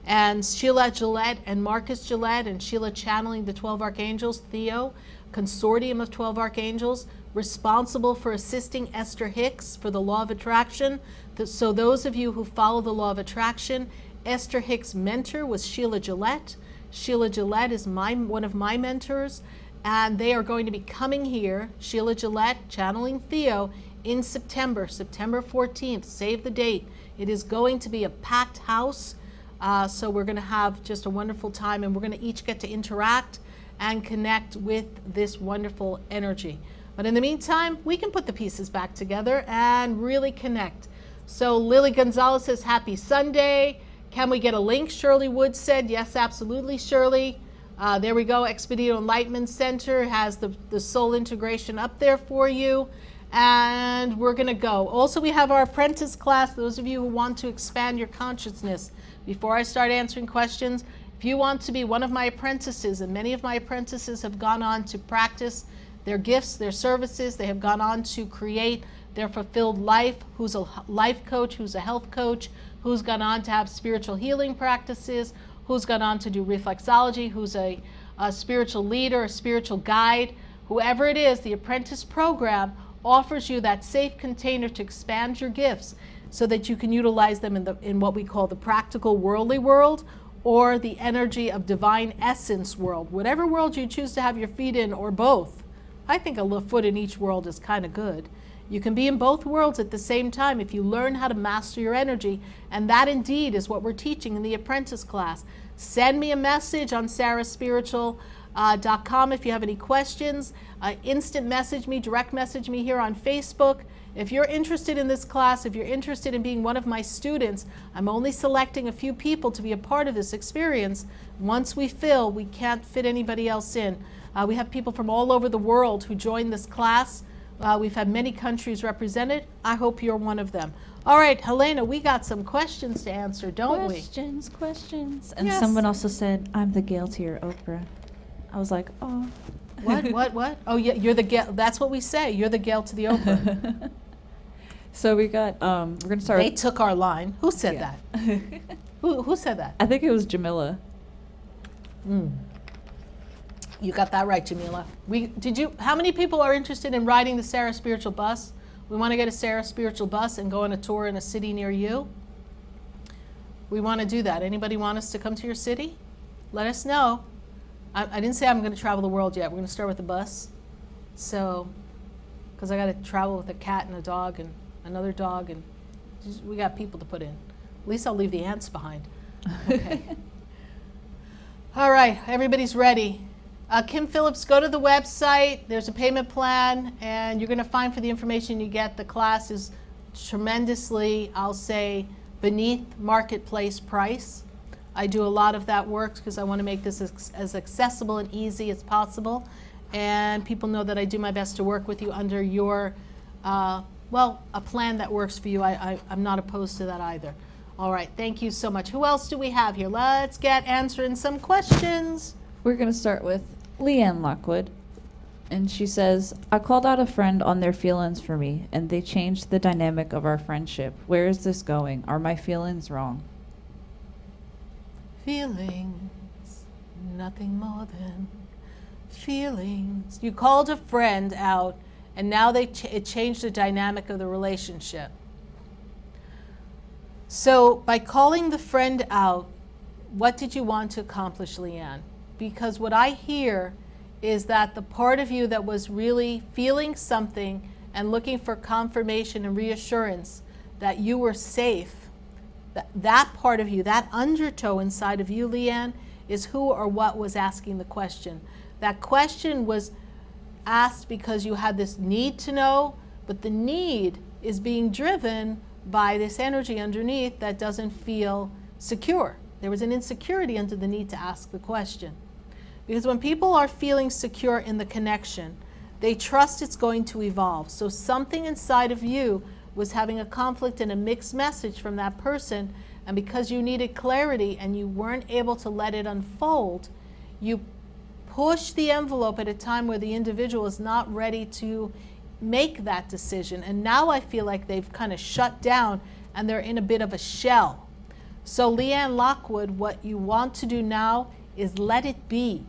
Speaker 1: And Sheila Gillette and Marcus Gillette and Sheila channeling the 12 Archangels, Theo, consortium of 12 Archangels, responsible for assisting Esther Hicks for the Law of Attraction. So those of you who follow the Law of Attraction, Esther Hicks' mentor was Sheila Gillette. Sheila Gillette is one of my mentors, and they are going to be coming here, Sheila Gillette channeling Theo, in September 14th. Save the date. It is going to be a packed house, so we're going to have just a wonderful time, and we're going to each get to interact and connect with this wonderful energy. But in the meantime, we can put the pieces back together and really connect. So Lily Gonzalez says, happy Sunday. Can we get a link? Shirley Wood said, yes, absolutely, Shirley. There we go. Expedito Enlightenment Center has the soul integration up there for you. And we're going to go. Also, we have our apprentice class. Those of you who want to expand your consciousness. Before I start answering questions, if you want to be one of my apprentices, and many of my apprentices have gone on to practice their gifts, their services, they have gone on to create their fulfilled life, who's a life coach, who's a health coach, who's gone on to have spiritual healing practices, who's gone on to do reflexology, who's a spiritual leader, a spiritual guide, whoever it is, the apprentice program offers you that safe container to expand your gifts so that you can utilize them in what we call the practical worldly world, or the energy of divine essence world. Whatever world you choose to have your feet in, or both. I think a little foot in each world is kind of good. You can be in both worlds at the same time if you learn how to master your energy, and that indeed is what we're teaching in the apprentice class. Send me a message on SarahSpiritual.com if you have any questions. Instant message me, direct message me here on Facebook. If you're interested in this class, if you're interested in being one of my students, I'm only selecting a few people to be a part of this experience. Once we fill, we can't fit anybody else in. We have people from all over the world who join this class. We've had many countries represented. I hope you're one of them. All right, Helena, we got some questions to answer, don't we?
Speaker 2: Questions. And
Speaker 1: yes.
Speaker 2: Someone also said, I'm the Gail to your Oprah. I was like, oh.
Speaker 1: What? Oh, yeah, you're the Gail. That's what we say. You're the Gail to the Oprah.
Speaker 2: So we got, we're going to start.
Speaker 1: They took our line. Who said that? Who said that?
Speaker 2: I think it was Jamila.
Speaker 1: You got that right, Jamila. How many people are interested in riding the Sarah Spiritual bus? We want to get a Sarah Spiritual bus and go on a tour in a city near you. We want to do that. Anybody want us to come to your city? Let us know. I didn't say I'm going to travel the world yet. We're going to start with the bus. So, because I got to travel with a cat and a dog and another dog, and we got people to put in. At least I'll leave the ants behind. Okay. All right, everybody's ready. Kim Phillips, go to the website. There's a payment plan, and you're going to find for the information you get, the class is tremendously, I'll say, beneath marketplace price. I do a lot of that work because I want to make this as accessible and easy as possible. And people know that I do my best to work with you under your, well, a plan that works for you. I'm not opposed to that either. All right, thank you so much. Who else do we have here? Let's get answering some questions.
Speaker 2: We're going to start with Leanne Lockwood. And she says, I called out a friend on their feelings for me, and they changed the dynamic of our friendship. Where is this going? Are my feelings wrong?
Speaker 1: Feelings, nothing more than feelings. You called a friend out, and now it changed the dynamic of the relationship. So by calling the friend out, what did you want to accomplish, Leanne? Because what I hear is that the part of you that was really feeling something and looking for confirmation and reassurance that you were safe, that part of you, that undertow inside of you, Leanne, is who or what was asking the question. That question was asked because you had this need to know, but the need is being driven by this energy underneath that doesn't feel secure. There was an insecurity under the need to ask the question. Because when people are feeling secure in the connection, they trust it's going to evolve. So something inside of you was having a conflict and a mixed message from that person, and because you needed clarity and you weren't able to let it unfold, you push the envelope at a time where the individual is not ready to make that decision. And now I feel like they've kind of shut down and they're in a bit of a shell. So Leanne Lockwood, what you want to do now is let it be.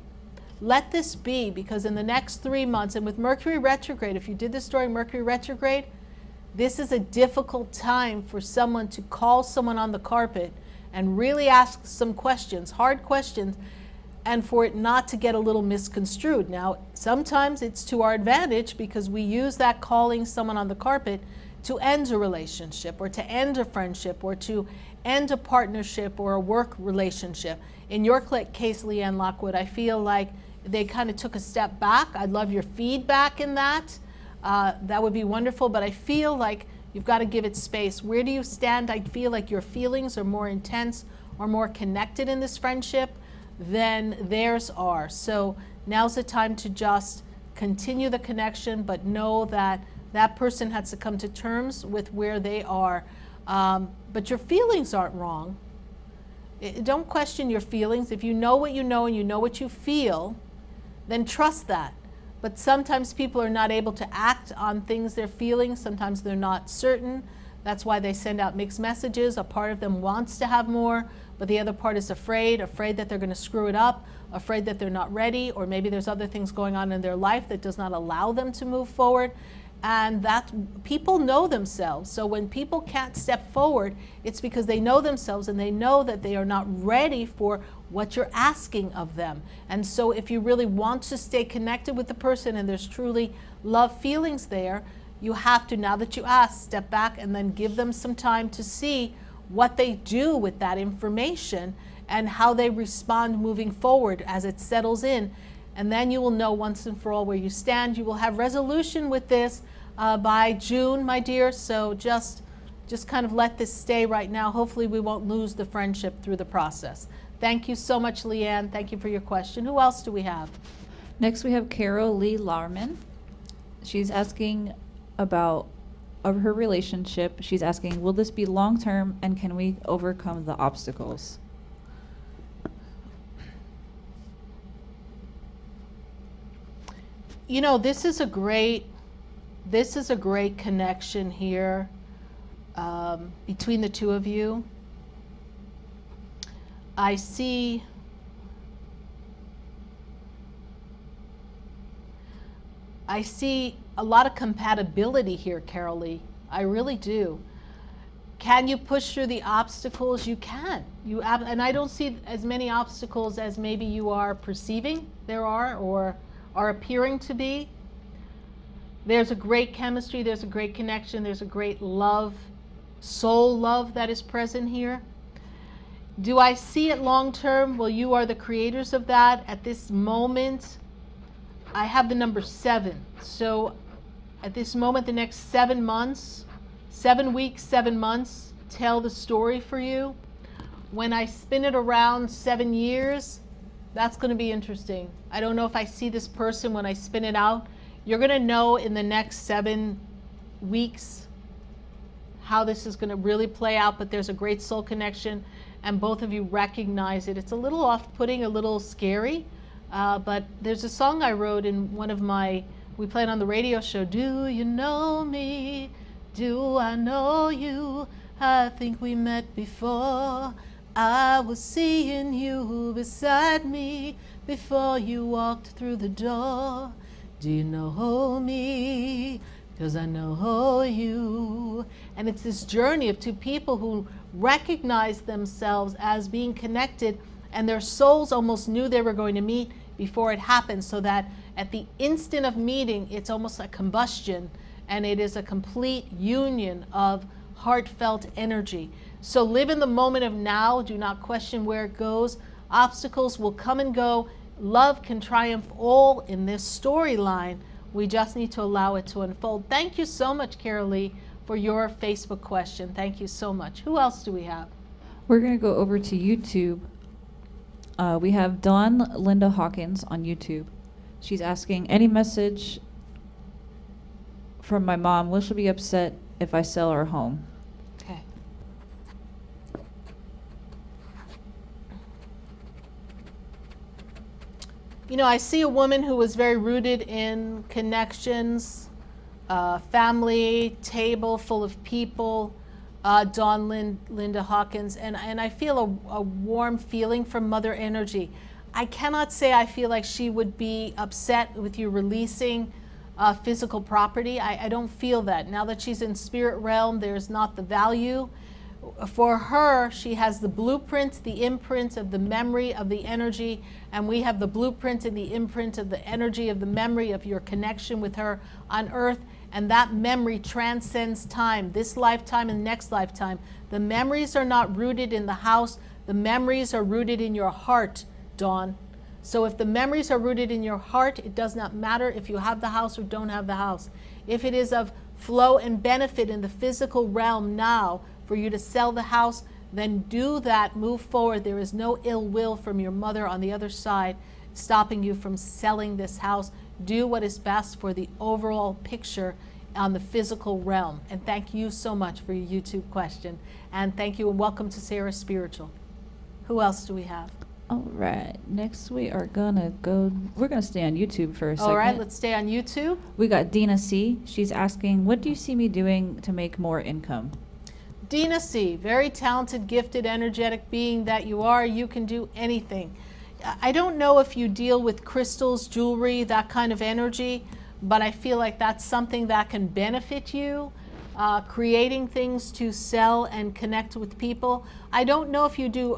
Speaker 1: Let this be, because in the next 3 months, and with Mercury retrograde, if you did this during Mercury retrograde, this is a difficult time for someone to call someone on the carpet and really ask some questions, hard questions, and for it not to get a little misconstrued. Now, sometimes it's to our advantage because we use that calling someone on the carpet to end a relationship or to end a friendship or to end a partnership or a work relationship. In your case, Leanne Lockwood, I feel like they kind of took a step back. I'd love your feedback in that. That would be wonderful, but I feel like you've got to give it space. Where do you stand? I feel like your feelings are more intense or more connected in this friendship than theirs are. So now's the time to just continue the connection, but know that that person has to come to terms with where they are. But your feelings aren't wrong. Don't question your feelings. If you know what you know and you know what you feel, then trust that. But sometimes people are not able to act on things they're feeling. Sometimes they're not certain. That's why they send out mixed messages. A part of them wants to have more, but the other part is afraid that they're going to screw it up, afraid that they're not ready, or maybe there's other things going on in their life that does not allow them to move forward. And that people know themselves. So when people can't step forward, it's because they know themselves and they know that they are not ready for what you're asking of them. And so if you really want to stay connected with the person and there's truly love feelings there, you have to, now that you ask, step back and then give them some time to see what they do with that information and how they respond moving forward as it settles in. And then you will know once and for all where you stand. You will have resolution with this by June, my dear. So just kind of let this stay right now. Hopefully we won't lose the friendship through the process. Thank you so much, Leanne. Thank you for your question. Who else do we have?
Speaker 2: Next we have Carol Lee Larman. She's asking about her relationship. She's asking, will this be long-term and can we overcome the obstacles?
Speaker 1: You know, this is a great connection here between the two of you. I see a lot of compatibility here, Carol Lee. I really do. Can you push through the obstacles? You can. And I don't see as many obstacles as maybe you are perceiving there are or are appearing to be. There's a great chemistry, there's a great connection, there's a great love, soul love that is present here. Do I see it long term? Well, you are the creators of that. At this moment, I have the number 7. So at this moment, the next 7 months, 7 weeks, 7 months, tell the story for you. When I spin it around 7 years, that's going to be interesting. I don't know if I see this person when I spin it out. You're going to know in the next 7 weeks how this is going to really play out, but there's a great soul connection, and both of you recognize it. It's a little off-putting, a little scary, but there's a song I wrote in one of my, we played on the radio show, Do You Know Me? Do I Know You? I think we met before. I was seeing you beside me before you walked through the door. Do you know me? 'Cause I know you. And it's this journey of two people who recognize themselves as being connected, and their souls almost knew they were going to meet before it happened, so that at the instant of meeting, it's almost a combustion, and it is a complete union of heartfelt energy. So live in the moment of now. Do not question where it goes. Obstacles will come and go. Love can triumph all in this storyline. We just need to allow it to unfold. Thank you so much, Carol Lee, for your Facebook question. Thank you so much. Who else do we have?
Speaker 2: We're going to go over to YouTube. We have Dawn Linda Hawkins on YouTube. She's asking, any message from my mom? Will she be upset if I sell our home?
Speaker 1: Okay. You know, I see a woman who was very rooted in connections, family, table full of people, Dawn Linda Hawkins, and I feel a warm feeling from mother energy. I cannot say I feel like she would be upset with you releasing physical property. I don't feel that. Now that she's in spirit realm, there's not the value. For her, she has the blueprint, the imprint of the memory of the energy, and we have the blueprint and the imprint of the energy of the memory of your connection with her on earth, and that memory transcends time, this lifetime and next lifetime. The memories are not rooted in the house, the memories are rooted in your heart, Dawn. So if the memories are rooted in your heart, it does not matter if you have the house or don't have the house. If it is of flow and benefit in the physical realm now, for you to sell the house, then do that, move forward. There is no ill will from your mother on the other side stopping you from selling this house. Do what is best for the overall picture on the physical realm. And thank you so much for your YouTube question. And thank you and welcome to Sarah Spiritual. Who else do we have?
Speaker 2: All right, next we're gonna stay on YouTube for a second.
Speaker 1: All right, let's stay on YouTube.
Speaker 2: We got Dina C. She's asking, what do you see me doing to make more income?
Speaker 1: Dina C., very talented, gifted, energetic being that you are. You can do anything. I don't know if you deal with crystals, jewelry, that kind of energy, but I feel like that's something that can benefit you. Creating things to sell and connect with people. I don't know if you do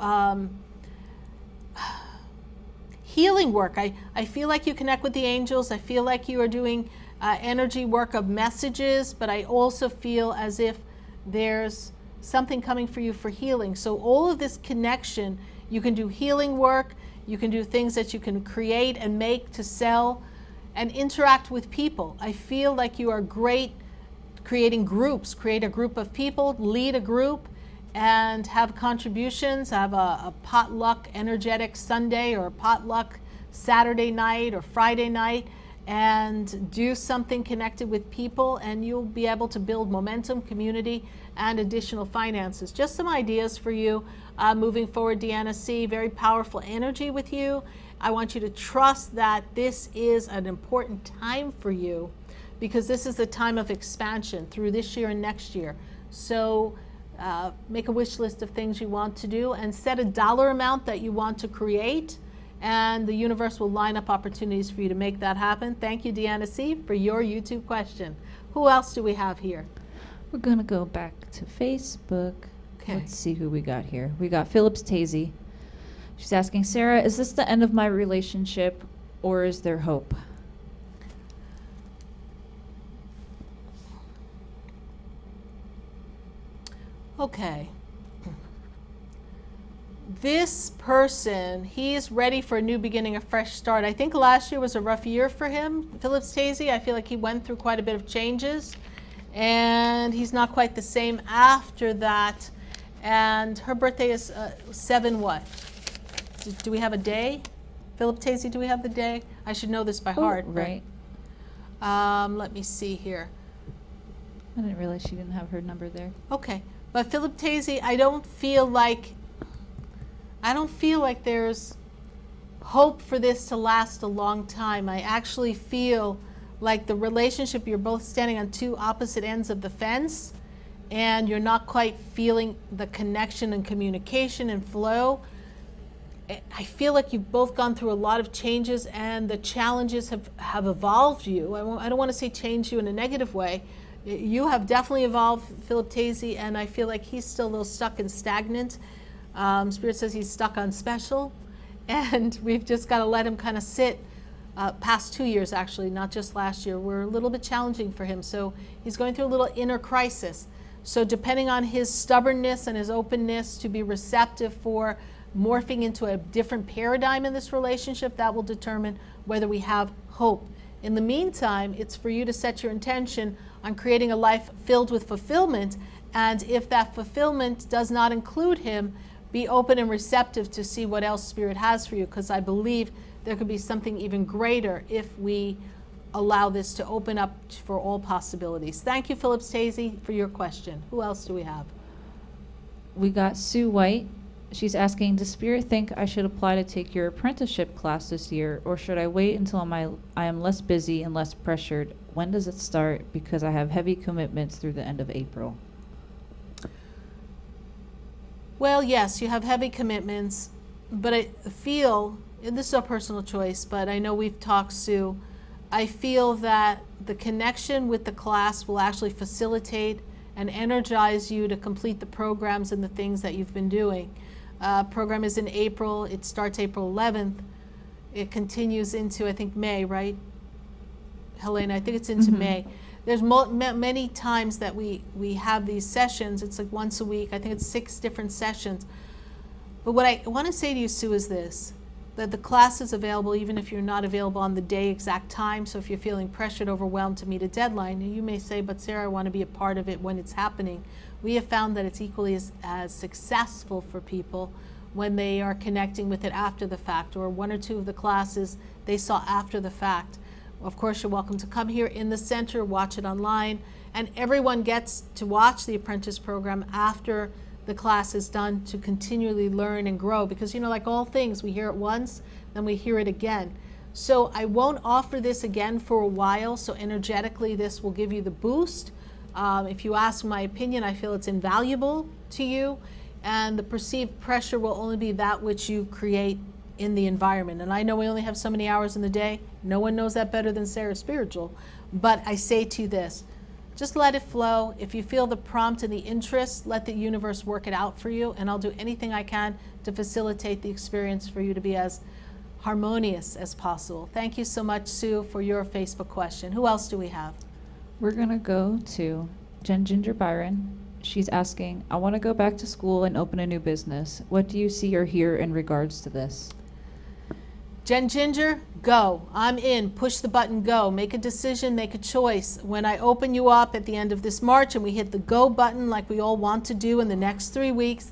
Speaker 1: healing work. I feel like you connect with the angels. I feel like you are doing energy work of messages, but I also feel as if there's something coming for you for healing. So all of this connection, you can do healing work, you can do things that you can create and make to sell and interact with people. I feel like you are great creating groups. Create a group of people, lead a group, and have contributions. Have a potluck energetic Sunday or a potluck Saturday night or Friday night, and do something connected with people, and you'll be able to build momentum, community, and additional finances. Just some ideas for you moving forward, Deanna C. Very powerful energy with you. I want you to trust that this is an important time for you, because this is the time of expansion through this year and next year. So make a wish list of things you want to do and set a dollar amount that you want to create, and the universe will line up opportunities for you to make that happen. Thank you, Deanna C., for your YouTube question. Who else do we have here?
Speaker 2: We're going to go back to Facebook.
Speaker 1: Okay.
Speaker 2: Let's see who we got here. We got Phillips Tazy. She's asking, Sarah, is this the end of my relationship, or is there hope?
Speaker 1: Okay. This person, he is ready for a new beginning, a fresh start. I think last year was a rough year for him, Phillips Tazy. I feel like he went through quite a bit of changes, and he's not quite the same after that. And her birthday is 7 what? Do we have a day? Philip Tazy, do we have the day? I should know this by heart.
Speaker 2: Right.
Speaker 1: Let me see here.
Speaker 2: I didn't realize she didn't have her number there.
Speaker 1: Okay. But Philip Tazy, I don't feel like there's hope for this to last a long time. I actually feel like the relationship, you're both standing on two opposite ends of the fence, and you're not quite feeling the connection and communication and flow. I feel like you've both gone through a lot of changes, and the challenges have evolved you. I don't want to say change you in a negative way. You have definitely evolved, Philip Tazy, and I feel like he's still a little stuck and stagnant. Spirit says he's stuck on special, and we've just got to let him kind of sit. Past 2 years, actually, not just last year, were a little bit challenging for him. So he's going through a little inner crisis. So depending on his stubbornness and his openness to be receptive for morphing into a different paradigm in this relationship, that will determine whether we have hope. In the meantime, it's for you to set your intention on creating a life filled with fulfillment, and if that fulfillment does not include him, be open and receptive to see what else Spirit has for you, because I believe there could be something even greater if we allow this to open up for all possibilities. Thank you, Phillips Tazy, for your question. Who else do we have?
Speaker 2: We got Sue White. She's asking, does Spirit think I should apply to take your apprenticeship class this year, or should I wait until I am less busy and less pressured? When does it start? Because I have heavy commitments through the end of April.
Speaker 1: Well, yes, you have heavy commitments, but I feel, and this is a personal choice, but I know we've talked, Sue, I feel that the connection with the class will actually facilitate and energize you to complete the programs and the things that you've been doing. Program is in April. It starts April 11th. It continues into, I think, May, right? Helena, I think it's into May. There's many times that we have these sessions. It's like once a week. I think it's 6 different sessions. But what I want to say to you, Sue, is this. the class is available even if you're not available on the day exact time. So if you're feeling pressured, overwhelmed to meet a deadline, you may say, but Sarah, I want to be a part of it when it's happening. We have found that it's equally as successful for people when they are connecting with it after the fact, or one or two of the classes they saw after the fact. Of course, you're welcome to come here in the center, watch it online, and everyone gets to watch the apprentice program after the class is done to continually learn and grow, because like all things, we hear it once, then we hear it again. So I won't offer this again for a while, so energetically this will give you the boost. If you ask my opinion, I feel it's invaluable to you, and the perceived pressure will only be that which you create in the environment. And I know we only have so many hours in the day. No one knows that better than SarahSpiritual, but I say to you this, just let it flow. If you feel the prompt and the interest, let the universe work it out for you, and I'll do anything I can to facilitate the experience for you to be as harmonious as possible. Thank you so much, Sue, for your Facebook question. Who else do we have?
Speaker 2: We're going to go to Jen Ginger Byron. She's asking, I want to go back to school and open a new business. What do you see or hear in regards to this?
Speaker 1: Jen Ginger, go. I'm in. Push the button, go. Make a decision, make a choice. When I open you up at the end of this March and we hit the go button like we all want to do in the next 3 weeks,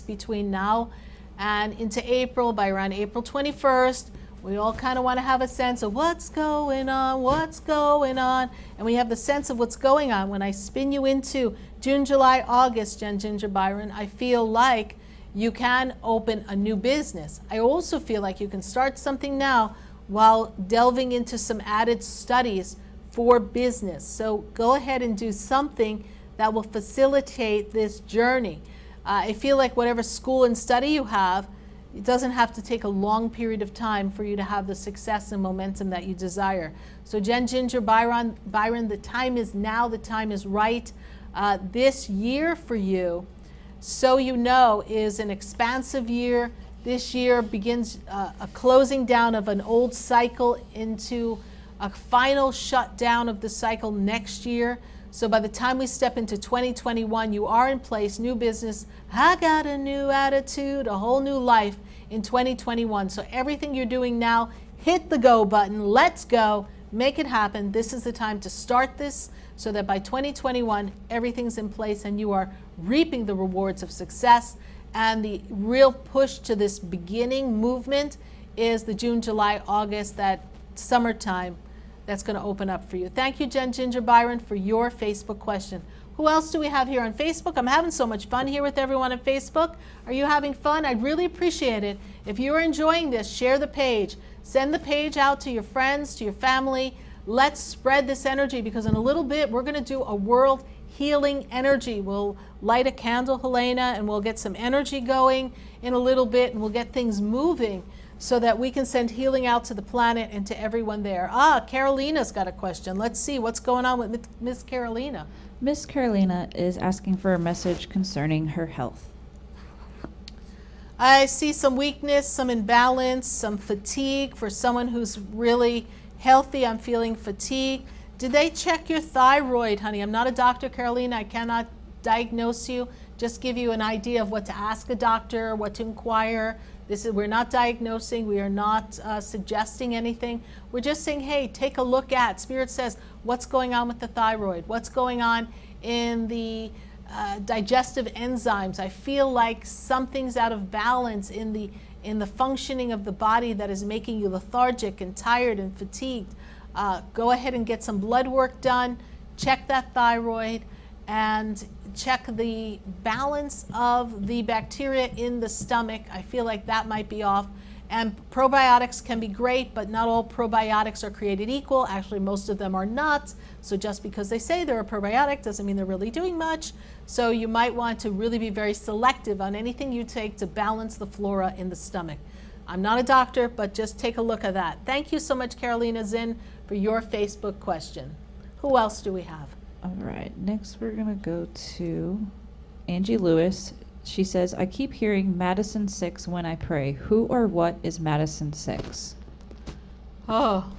Speaker 1: between now and into April, by around April 21st, we all kind of want to have a sense of what's going on, and we have the sense of what's going on. When I spin you into June, July, August, Jen Ginger Byron, I feel like you can open a new business. I also feel like you can start something now while delving into some added studies for business. So go ahead and do something that will facilitate this journey. I feel like whatever school and study you have, it doesn't have to take a long period of time for you to have the success and momentum that you desire. So Jen Ginger Byron, the time is now, the time is right. This year for you, so you know, is an expansive year. This year begins a closing down of an old cycle into a final shutdown of the cycle next year. So by the time we step into 2021, you are in place, new business. I got a new attitude, a whole new life in 2021. So everything you're doing now, hit the go button, let's go, make it happen. This is the time to start this so that by 2021, everything's in place and you are reaping the rewards of success. And the real push to this beginning movement is the June, July, August, that summertime that's going to open up for you. Thank you, Jen Ginger Byron, for your Facebook question. Who else do we have here on Facebook? I'm having so much fun here with everyone on Facebook. Are you having fun? I'd really appreciate it. If you are enjoying this, share the page. Send the page out to your friends, to your family. Let's spread this energy, because in a little bit, we're going to do a world healing energy. We'll light a candle, Helena, and we'll get some energy going in a little bit, and we'll get things moving so that we can send healing out to the planet and to everyone there. Carolina's got a question. Let's see what's going on with Miss Carolina.
Speaker 2: Miss Carolina is asking for a message concerning her health.
Speaker 1: I see some weakness, some imbalance, some fatigue. For someone who's really healthy, I'm feeling fatigue. Did they check your thyroid, honey? I'm not a doctor, Carolina. I cannot diagnose you. Just give you an idea of what to ask a doctor, what to inquire. We're not diagnosing. We are not suggesting anything. We're just saying, hey, take a look at. Spirit says, what's going on with the thyroid? What's going on in the digestive enzymes? I feel like something's out of balance in the functioning of the body that is making you lethargic and tired and fatigued. Go ahead and get some blood work done. Check that thyroid and check the balance of the bacteria in the stomach. I feel like that might be off. And probiotics can be great, but not all probiotics are created equal. Actually, most of them are not. So just because they say they're a probiotic doesn't mean they're really doing much. So you might want to really be very selective on anything you take to balance the flora in the stomach. I'm not a doctor, but just take a look at that. Thank you so much, Carolina Zinn, for your Facebook question. Who else do we have?
Speaker 2: All right, next we're going to go to Angie Lewis. She says, I keep hearing Madison 6 when I pray. Who or what is Madison 6?
Speaker 1: Oh,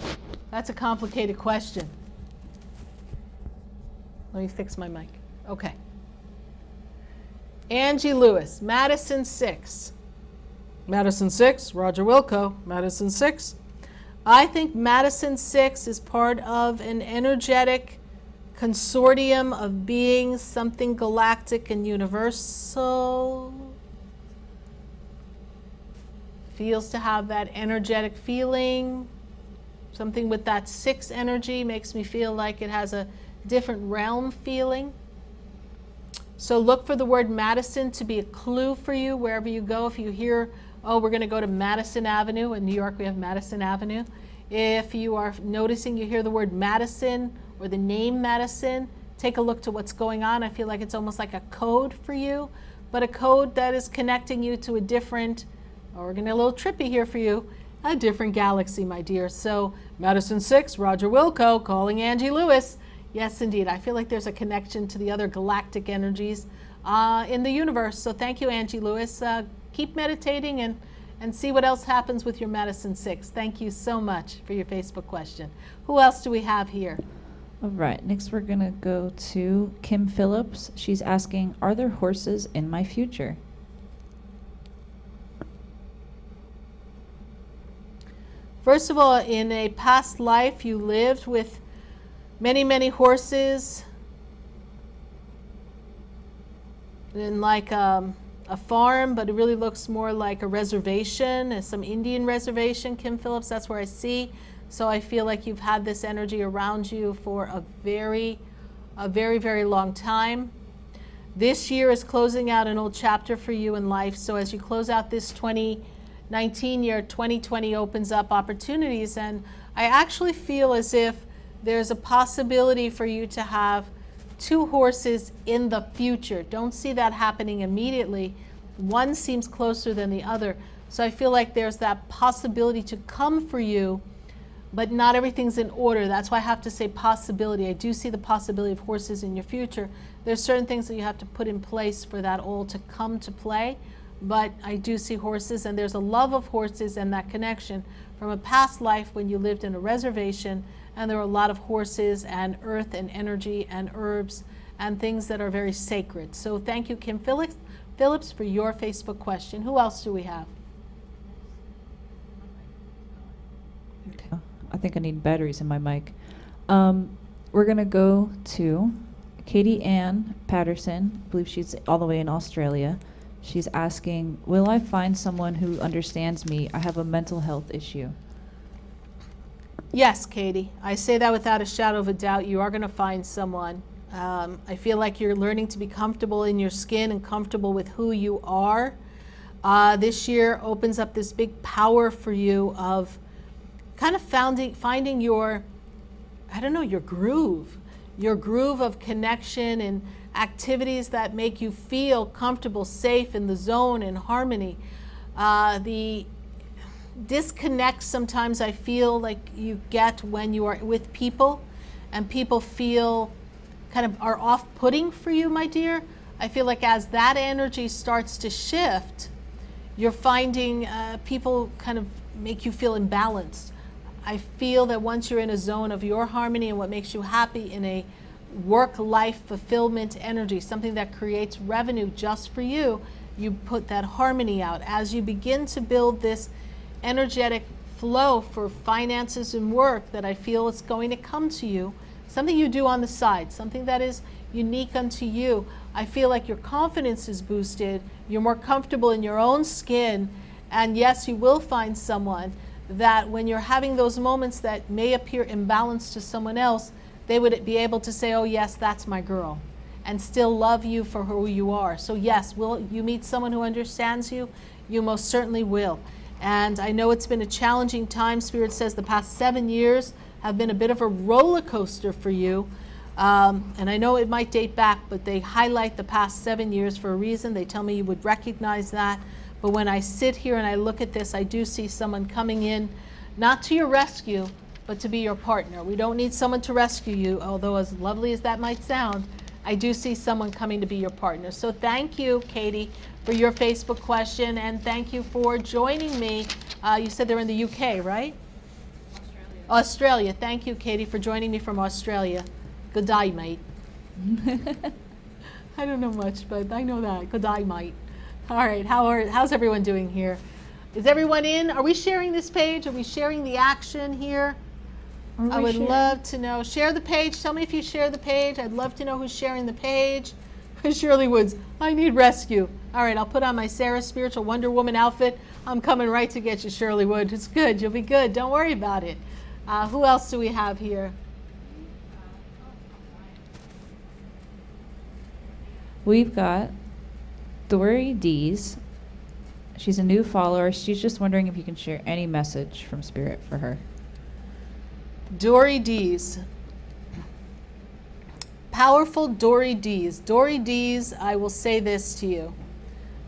Speaker 1: that's a complicated question. Let me fix my mic. Okay. Angie Lewis, Madison 6. Madison 6, Roger Wilco, Madison 6. I think Madison 6 is part of an energetic consortium of beings, something galactic and universal. Feels to have that energetic feeling. Something with that 6 energy makes me feel like it has a different realm feeling. So look for the word Madison to be a clue for you wherever you go. If you hear, oh, we're going to go to Madison Avenue. In New York, we have Madison Avenue. If you are noticing you hear the word Madison or the name Madison, take a look to what's going on. I feel like it's almost like a code for you, but a code that is connecting you to a different, oh, we're going to get a little trippy here for you, a different galaxy, my dear. So Madison 6, Roger Wilco, calling Angie Lewis. Yes, indeed. I feel like there's a connection to the other galactic energies in the universe. So thank you, Angie Lewis. Keep meditating and see what else happens with your Madison 6. Thank you so much for your Facebook question. Who else do we have here?
Speaker 2: All right, next we're going to go to Kim Phillips. She's asking, are there horses in my future?
Speaker 1: First of all, in a past life, you lived with many, many horses in like a farm, but it really looks more like a reservation, some Indian reservation, Kim Phillips, that's where I see. So I feel like you've had this energy around you for a very, very long time. This year is closing out an old chapter for you in life. So as you close out this 2019 year, 2020 opens up opportunities. And I actually feel as if there's a possibility for you to have 2 horses in the future. Don't see that happening immediately. One seems closer than the other. So I feel like there's that possibility to come for you, but not everything's in order. That's why I have to say possibility. I do see the possibility of horses in your future. There's certain things that you have to put in place for that all to come to play, but I do see horses, and there's a love of horses and that connection from a past life when you lived in a reservation, and there were a lot of horses and earth and energy and herbs and things that are very sacred. So thank you, Kim Phillips, for your Facebook question. Who else do we have?
Speaker 2: Okay. I think I need batteries in my mic. We're going to go to Katie Ann Patterson. I believe she's all the way in Australia. She's asking, will I find someone who understands me? I have a mental health issue.
Speaker 1: Yes, Katie. I say that without a shadow of a doubt. You are going to find someone. I feel like you're learning to be comfortable in your skin and comfortable with who you are. This year opens up this big power for you of kind of finding your, I don't know, your groove of connection and activities that make you feel comfortable, safe, in the zone, in harmony. The disconnect sometimes I feel like you get when you are with people and people feel kind of are off-putting for you, my dear. I feel like as that energy starts to shift, you're finding people kind of make you feel imbalanced. I feel that once you're in a zone of your harmony and what makes you happy in a work-life fulfillment energy, something that creates revenue just for you, you put that harmony out. As you begin to build this energetic flow for finances and work that I feel is going to come to you, something you do on the side, something that is unique unto you, I feel like your confidence is boosted, you're more comfortable in your own skin, and yes, you will find someone that when you're having those moments that may appear imbalanced to someone else, they would be able to say, oh yes, that's my girl, and still love you for who you are. So yes, will you meet someone who understands you? You most certainly will. And I know it's been a challenging time. Spirit says the past 7 years have been a bit of a roller coaster for you. And I know it might date back, but they highlight the past 7 years for a reason. They tell me you would recognize that. But when I sit here and I look at this, I do see someone coming in, not to your rescue, but to be your partner. We don't need someone to rescue you, although as lovely as that might sound, I do see someone coming to be your partner. So thank you, Katie, for your Facebook question, and thank you for joining me. You said they're in the UK, right? Australia. Thank you, Katie, for joining me from Australia. Good day, mate. I don't know much, but I know that. Good day, mate. All right, how's everyone doing here? Is everyone in? Are we sharing this page? Are we sharing the action here? I would love to know. Share the page. Tell me if you share the page. I'd love to know who's sharing the page. Shirley Woods, I need rescue. All right, I'll put on my Sarah Spiritual Wonder Woman outfit. I'm coming right to get you, Shirley Wood. It's good. You'll be good. Don't worry about it. Who else do we have here?
Speaker 2: We've got Dory Dees. She's a new follower. She's just wondering if you can share any message from Spirit for her.
Speaker 1: Dory Dees. Powerful Dory Dees. Dory Dees, I will say this to you,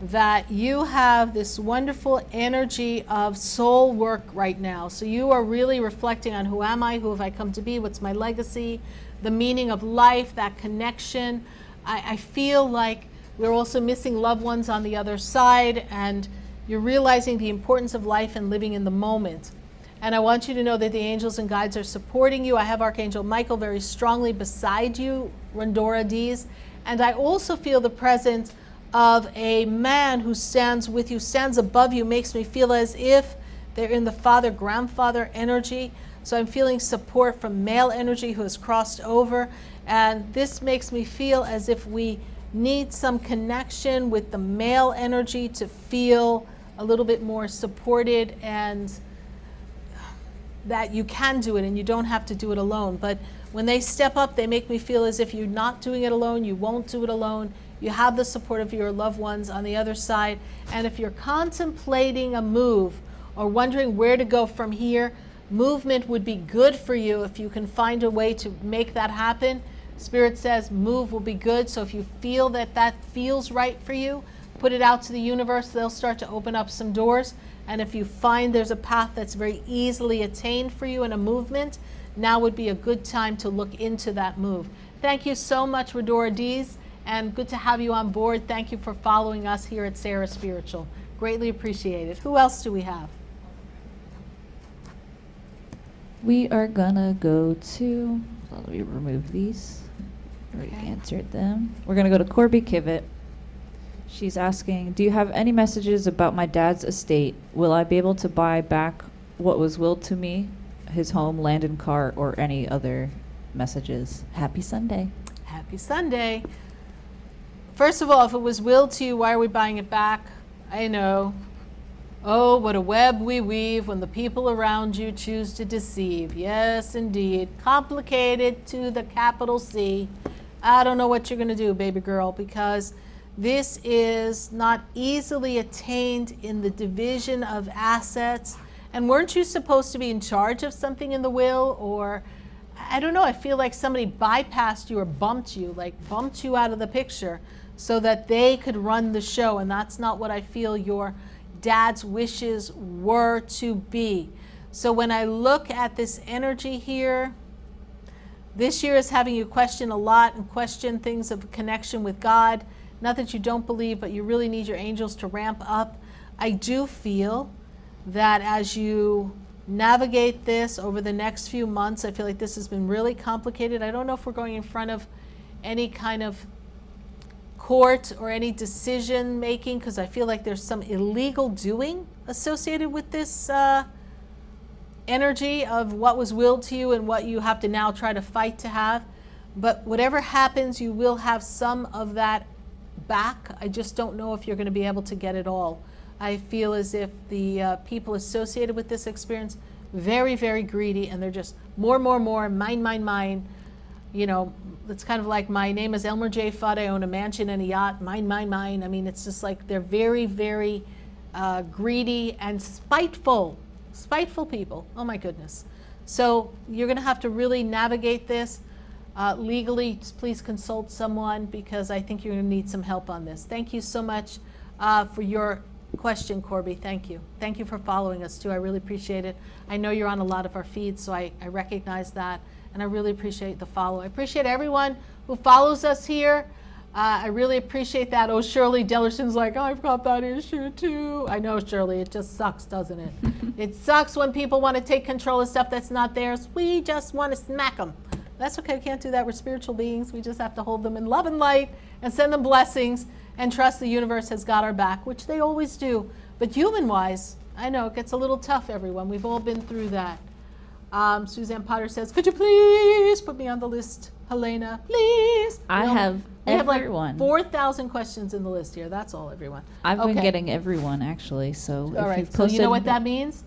Speaker 1: that you have this wonderful energy of soul work right now. So you are really reflecting on who am I, who have I come to be, what's my legacy, the meaning of life, that connection. I feel like we're also missing loved ones on the other side, and you're realizing the importance of life and living in the moment. And I want you to know that the angels and guides are supporting you. I have Archangel Michael very strongly beside you, Rondora Dees. And I also feel the presence of a man who stands with you, stands above you, makes me feel as if they're in the father-grandfather energy. So I'm feeling support from male energy who has crossed over. And this makes me feel as if we need some connection with the male energy to feel a little bit more supported, and that you can do it and you don't have to do it alone. But when they step up, they make me feel as if you're not doing it alone, you won't do it alone, you have the support of your loved ones on the other side. And if you're contemplating a move or wondering where to go from here, movement would be good for you if you can find a way to make that happen. Spirit says move will be good. So if you feel that that feels right for you, put it out to the universe. They'll start to open up some doors. And if you find there's a path that's very easily attained for you in a movement, now would be a good time to look into that move. Thank you so much, Rondora Dees, and good to have you on board. Thank you for following us here at Sarah Spiritual. Greatly appreciated. Who else do we have?
Speaker 2: We are gonna go to, let me remove these. Already answered them. We're gonna go to Corby Kivett. She's asking, do you have any messages about my dad's estate? Will I be able to buy back what was willed to me, his home, land, and car, or any other messages? Happy Sunday.
Speaker 1: Happy Sunday. First of all, if it was willed to you, why are we buying it back? I know. Oh, what a web we weave when the people around you choose to deceive. Yes, indeed. Complicated to the capital C. I don't know what you're going to do, baby girl, because this is not easily attained in the division of assets. And weren't you supposed to be in charge of something in the will? Or, I don't know, I feel like somebody bypassed you or bumped you out of the picture so that they could run the show. And that's not what I feel your dad's wishes were to be. So when I look at this energy here, this year is having you question a lot and question things of connection with God. Not that you don't believe, but you really need your angels to ramp up. I do feel that as you navigate this over the next few months, I feel like this has been really complicated. I don't know if we're going in front of any kind of court or any decision making, because I feel like there's some illegal doing associated with this energy of what was willed to you and what you have to now try to fight to have. But whatever happens, you will have some of that back. I just don't know if you're going to be able to get it all. I feel as if the people associated with this experience very, very greedy, and they're just more, mine. You know, it's kind of like, my name is Elmer J. Fudd, I own a mansion and a yacht, mine. I mean, it's just like they're very, very greedy and spiteful people. Oh my goodness. So you're going to have to really navigate this. Legally, please consult someone, because I think you're going to need some help on this. Thank you so much for your question, Corby. Thank you. Thank you for following us too. I really appreciate it. I know you're on a lot of our feeds, so I recognize that, and I really appreciate the follow. I appreciate everyone who follows us here. I really appreciate that. Oh, Shirley Dellerson's like, I've got that issue too. I know, Shirley, it just sucks, doesn't it? It sucks when people want to take control of stuff that's not theirs. We just want to smack them. That's okay, we can't do that. We're spiritual beings. We just have to hold them in love and light and send them blessings and trust the universe has got our back, which they always do. But human-wise, I know, it gets a little tough, everyone. We've all been through that. Suzanne Potter says, could you please put me on the list, Helena? Please.
Speaker 2: I have everyone.
Speaker 1: Like 4,000 questions in the list here. That's all, everyone.
Speaker 2: I've been getting everyone, actually. So
Speaker 1: all right. So you know what that means?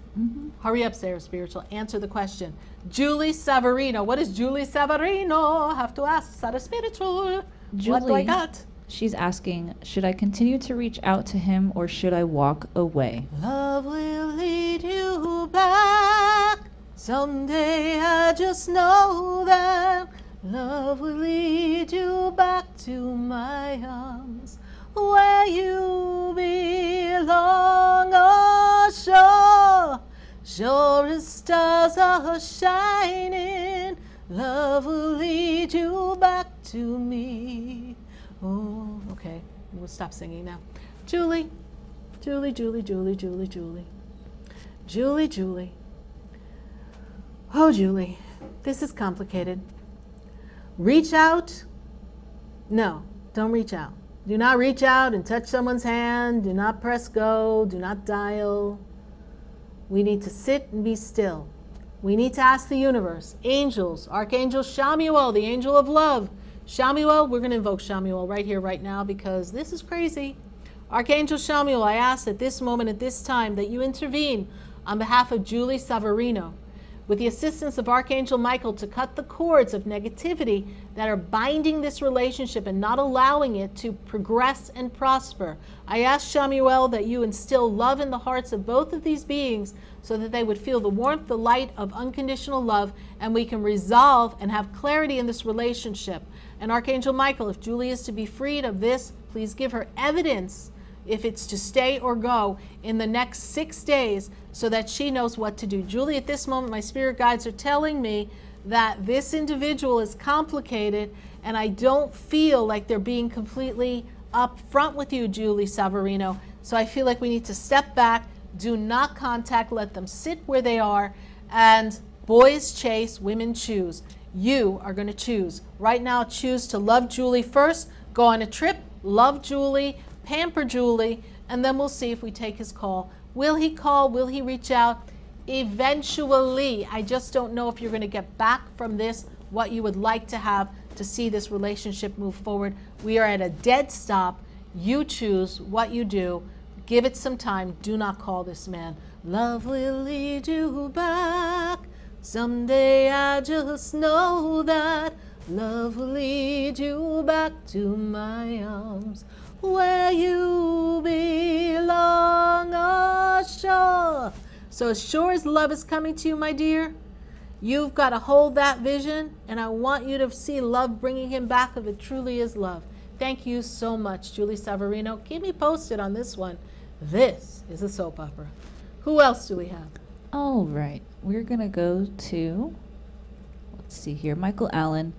Speaker 1: Hurry up, Sarah Spiritual. Answer the question. Julie Savarino. What is Julie Savarino? I have to ask Sarah Spiritual.
Speaker 2: Julie,
Speaker 1: what do I got?
Speaker 2: She's asking, should I continue to reach out to him or should I walk away?
Speaker 1: Love will lead you back. Someday I just know that. Love will lead you back to my arms where you belong. Oh, sure, sure as stars are shining. Love will lead you back to me. Oh, okay. We'll stop singing now. Julie, Julie, Julie, Julie, Julie, Julie. Julie, Julie. Oh, Julie, this is complicated. Reach out? No, don't reach out. Do not reach out and touch someone's hand. Do not press go. Do not dial. We need to sit and be still. We need to ask the universe, angels, Archangel Shamuel, the angel of love. Shamuel, we're going to invoke Shamuel right here, right now, because this is crazy. Archangel Shamuel, I ask at this moment, at this time, that you intervene on behalf of Julie Savarino, with the assistance of Archangel Michael, to cut the cords of negativity that are binding this relationship and not allowing it to progress and prosper. I ask Shamuel that you instill love in the hearts of both of these beings so that they would feel the warmth, the light of unconditional love, and we can resolve and have clarity in this relationship. And Archangel Michael, if Julie is to be freed of this, please give her evidence if it's to stay or go in the next 6 days so that she knows what to do. Julie, at this moment, my spirit guides are telling me that this individual is complicated and I don't feel like they're being completely up front with you, Julie Savarino. So I feel like we need to step back, do not contact, let them sit where they are, and boys chase, women choose. You are going to choose. Right now, choose to love Julie first, go on a trip, love Julie, pamper Julie, and then we'll see if we take his call. Will he call? Will he reach out? Eventually. I just don't know if you're going to get back from this what you would like to have to see this relationship move forward. We are at a dead stop. You choose what you do. Give it some time. Do not call this man. Love will lead you back. Someday I just know that. Love will lead you back to my arms where you belong. Oh, sure. So as sure as love is coming to you, my dear, you've got to hold that vision, and I want you to see love bringing him back if it truly is love. Thank you so much, Julie Savarino. Keep me posted on this one. This is a soap opera. Who else do we have?
Speaker 2: All right. We're going to go to, let's see here, Michael Allen.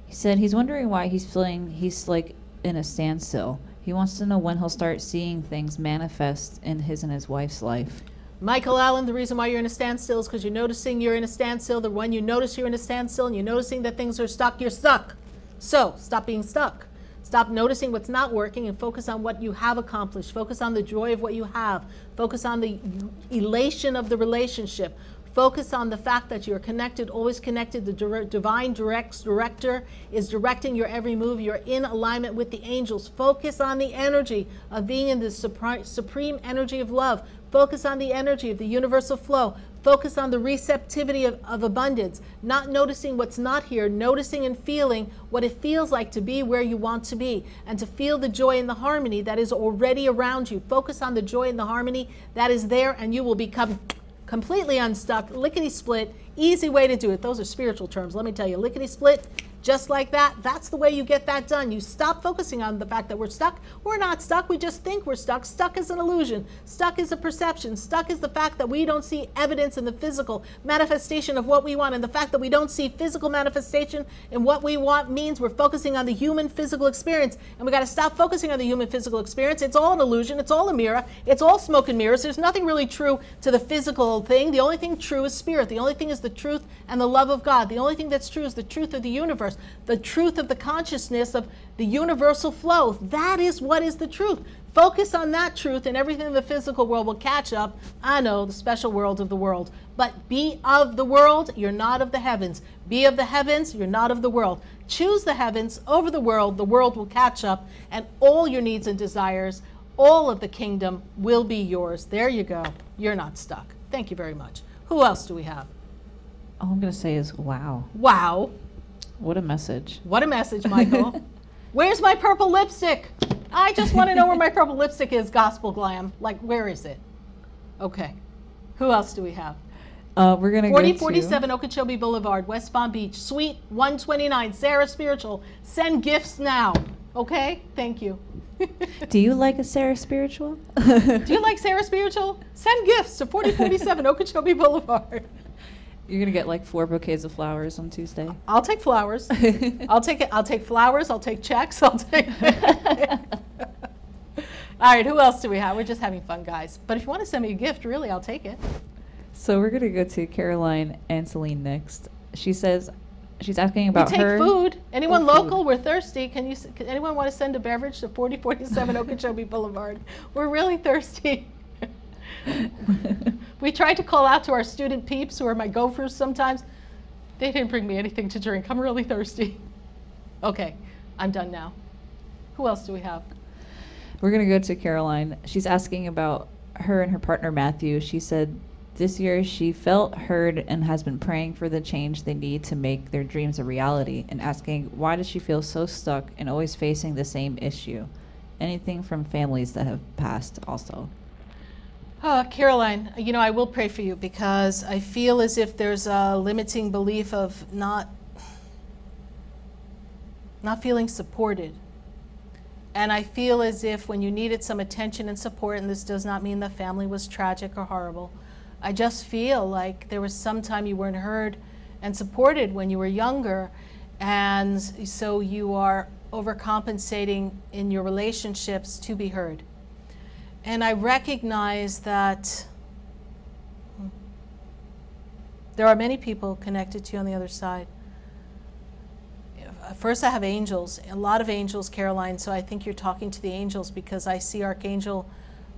Speaker 2: He said he's wondering why he's feeling he's like in a standstill. He wants to know when he'll start seeing things manifest in his and his wife's life.
Speaker 1: Michael Allen, the reason why you're in a standstill is because you're noticing you're in a standstill. The when you notice you're in a standstill and you're noticing that things are stuck, you're stuck. So stop being stuck. Stop noticing what's not working and focus on what you have accomplished. Focus on the joy of what you have. Focus on the elation of the relationship. Focus on the fact that you're connected, always connected. The divine director is directing your every move. You're in alignment with the angels. Focus on the energy of being in the supreme energy of love. Focus on the energy of the universal flow. Focus on the receptivity of abundance, not noticing what's not here, noticing and feeling what it feels like to be where you want to be, and to feel the joy and the harmony that is already around you. Focus on the joy and the harmony that is there, and you will become completely unstuck, lickety-split. Easy way to do it. Those are spiritual terms, let me tell you. Lickety-split, just like that. That's the way you get that done. You stop focusing on the fact that we're stuck. We're not stuck. We just think we're stuck. Stuck is an illusion. Stuck is a perception. Stuck is the fact that we don't see evidence in the physical manifestation of what we want. And the fact that we don't see physical manifestation in what we want means we're focusing on the human physical experience. And we got to stop focusing on the human physical experience. It's all an illusion. It's all a mirror. It's all smoke and mirrors. There's nothing really true to the physical thing. The only thing true is spirit. The only thing is the truth and the love of God. The only thing that's true is the truth of the universe. universe, the truth of the consciousness of the universal flow. That is what is the truth. Focus on that truth and everything in the physical world will catch up. I know, the special world of the world. But be of the world, you're not of the heavens. Be of the heavens, you're not of the world. Choose the heavens over the world will catch up, and all your needs and desires, all of the kingdom will be yours. There you go. You're not stuck. Thank you very much. Who else do we have?
Speaker 2: All I'm going to say is, wow.
Speaker 1: Wow.
Speaker 2: What a message.
Speaker 1: What a message, Michael. Where's my purple lipstick? I just want to know where my purple lipstick is, Gospel Glam. Like, where is it? Okay. Who else do we have?
Speaker 2: We're going to go to
Speaker 1: 4047 Okeechobee Boulevard, West Palm Beach, Suite 129, Sarah Spiritual. Send gifts now. Okay? Thank you.
Speaker 2: Do you like a Sarah Spiritual?
Speaker 1: Do you like Sarah Spiritual? Send gifts to 4047 Okeechobee Boulevard.
Speaker 2: You're going to get like 4 bouquets of flowers on Tuesday.
Speaker 1: I'll take flowers. I'll take it. I'll take flowers. I'll take checks. I'll take. All right. Who else do we have? We're just having fun, guys. But if you want to send me a gift, really, I'll take it.
Speaker 2: So we're going to go to Caroline and Celine next. She says she's asking about
Speaker 1: we take
Speaker 2: her.
Speaker 1: Food. Anyone
Speaker 2: Oh,
Speaker 1: local?
Speaker 2: food.
Speaker 1: We're thirsty. Can anyone want to send a beverage to 4047 Okeechobee Boulevard? We're really thirsty. We tried to call out to our student peeps who are my gophers sometimes. They didn't bring me anything to drink. I'm really thirsty. Okay, I'm done now. Who else do we have?
Speaker 2: We're going to go to Caroline. She's asking about her and her partner, Matthew. She said this year she felt heard and has been praying for the change they need to make their dreams a reality, and asking why does she feel so stuck and always facing the same issue? Anything from families that have passed also.
Speaker 1: Caroline, I will pray for you because I feel as if there's a limiting belief of not feeling supported. And I feel as if when you needed some attention and support, and this does not mean the family was tragic or horrible, I just feel like there was some time you weren't heard and supported when you were younger, and so you are overcompensating in your relationships to be heard. And I recognize that there are many people connected to you on the other side. First, I have angels, a lot of angels, Caroline, so I think you're talking to the angels because I see Archangel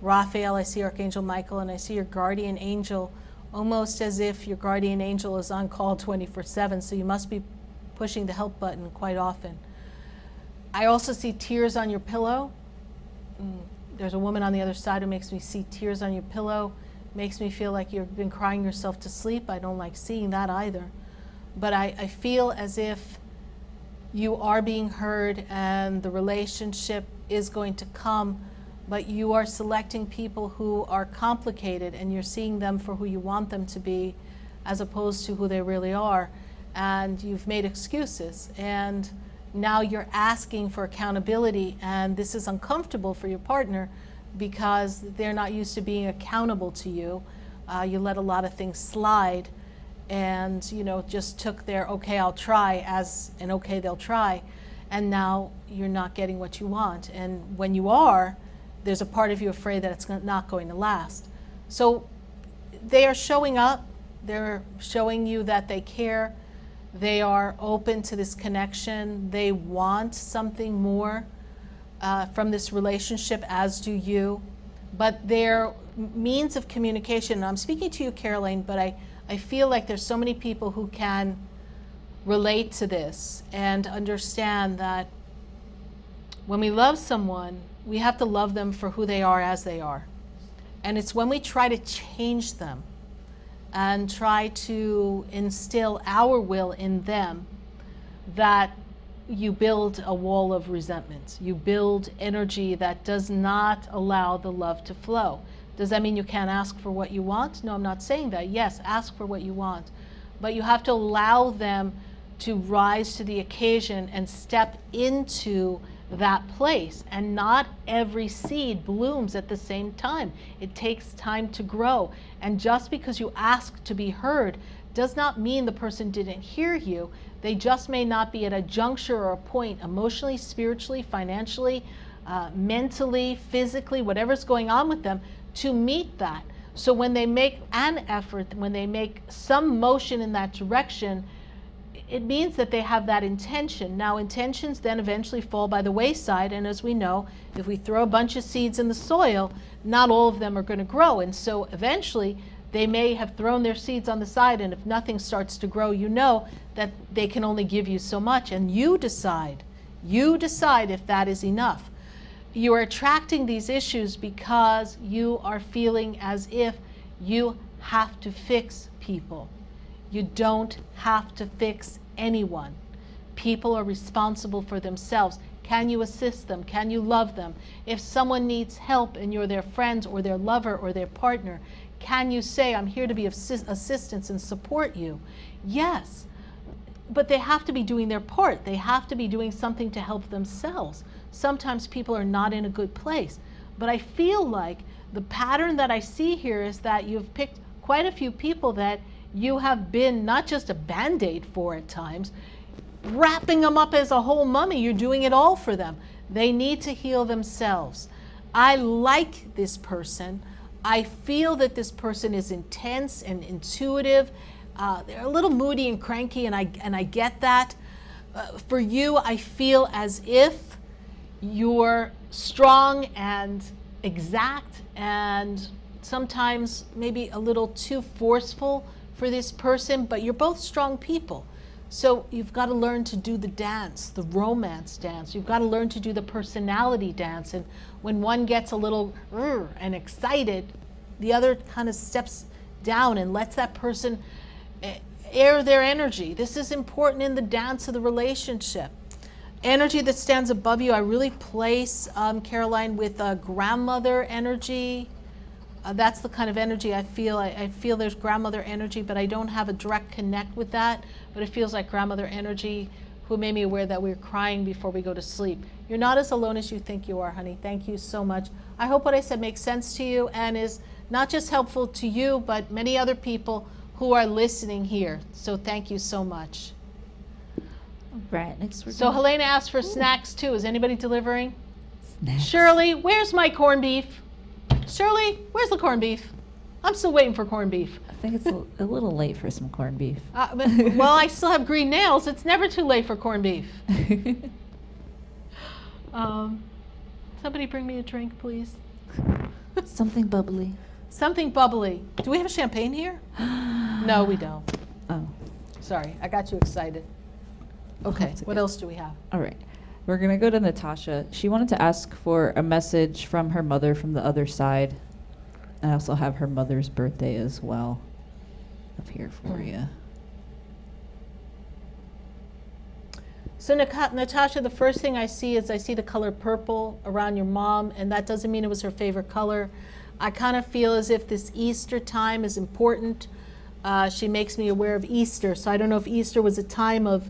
Speaker 1: Raphael, I see Archangel Michael, and I see your guardian angel almost as if your guardian angel is on call 24/7, so you must be pushing the help button quite often. I also see tears on your pillow. There's a woman on the other side who makes me see tears on your pillow, makes me feel like you've been crying yourself to sleep. I don't like seeing that either. But I feel as if you are being heard and the relationship is going to come, but you are selecting people who are complicated and you're seeing them for who you want them to be as opposed to who they really are. And you've made excuses. And now you're asking for accountability, and this is uncomfortable for your partner because they're not used to being accountable to you. You let a lot of things slide and just took their okay, I'll try as an okay, they'll try, and now you're not getting what you want. And when you are, there's a part of you afraid that it's not going to last. So they are showing up, they're showing you that they care. They are open to this connection. They want something more from this relationship, as do you. But their means of communication, and I'm speaking to you, Caroline, but I feel like there's so many people who can relate to this and understand that when we love someone, we have to love them for who they are as they are. And it's when we try to change them and try to instill our will in them that you build a wall of resentment. You build energy that does not allow the love to flow. Does that mean you can't ask for what you want? No, I'm not saying that. Yes, ask for what you want. But you have to allow them to rise to the occasion and step into that place. And not every seed blooms at the same time. It takes time to grow. And just because you ask to be heard does not mean the person didn't hear you. They just may not be at a juncture or a point emotionally, spiritually, financially, mentally, physically, whatever's going on with them to meet that. So when they make an effort, when they make some motion in that direction, it means that they have that intention. Now, intentions then eventually fall by the wayside, and as we know, if we throw a bunch of seeds in the soil, not all of them are going to grow, and so eventually they may have thrown their seeds on the side, and if nothing starts to grow, you know that they can only give you so much, and you decide if that is enough. You are attracting these issues because you are feeling as if you have to fix people. You don't have to fix anyone. People are responsible for themselves. Can you assist them? Can you love them? If someone needs help and you're their friend or their lover or their partner, can you say, I'm here to be of assistance and support you? Yes, but they have to be doing their part. They have to be doing something to help themselves. Sometimes people are not in a good place, but I feel like the pattern that I see here is that you've picked quite a few people that you have been not just a band-aid for at times, wrapping them up as a whole mummy. You're doing it all for them. They need to heal themselves. I like this person. I feel that this person is intense and intuitive. They're a little moody and cranky, and I get that. For you, I feel as if you're strong and exact and sometimes maybe a little too forceful for this person, but you're both strong people. So you've got to learn to do the dance, the romance dance. You've got to learn to do the personality dance. And when one gets a little and excited, the other kind of steps down and lets that person air their energy. This is important in the dance of the relationship. Energy that stands above you, I really place, Caroline, with grandmother energy. That's the kind of energy I feel. I feel there's grandmother energy, but I don't have a direct connect with that. But it feels like grandmother energy who made me aware that we're crying before we go to sleep. You're not as alone as you think you are, honey. Thank you so much. I hope what I said makes sense to you and is not just helpful to you, but many other people who are listening here. So thank you so much.
Speaker 2: Right, next we're
Speaker 1: So Helena asked for snacks too. Is anybody delivering?
Speaker 2: Snacks.
Speaker 1: Shirley, where's my corned beef? Shirley, where's the corned beef? I'm still waiting for corned beef.
Speaker 2: I think it's a little late for some corned beef.
Speaker 1: Well, I still have green nails. It's never too late for corned beef. Somebody bring me a drink, please.
Speaker 2: Something bubbly.
Speaker 1: Something bubbly. Do we have champagne here? No, we don't.
Speaker 2: Oh.
Speaker 1: Sorry, I got you excited. Okay, what else do we have?
Speaker 2: All right. We're going to go to Natasha. She wanted to ask for a message from her mother from the other side. I also have her mother's birthday as well up here for you.
Speaker 1: So Natasha, the first thing I see is I see the color purple around your mom, and that doesn't mean it was her favorite color. I kind of feel as if this Easter time is important. She makes me aware of Easter, so I don't know if Easter was a time of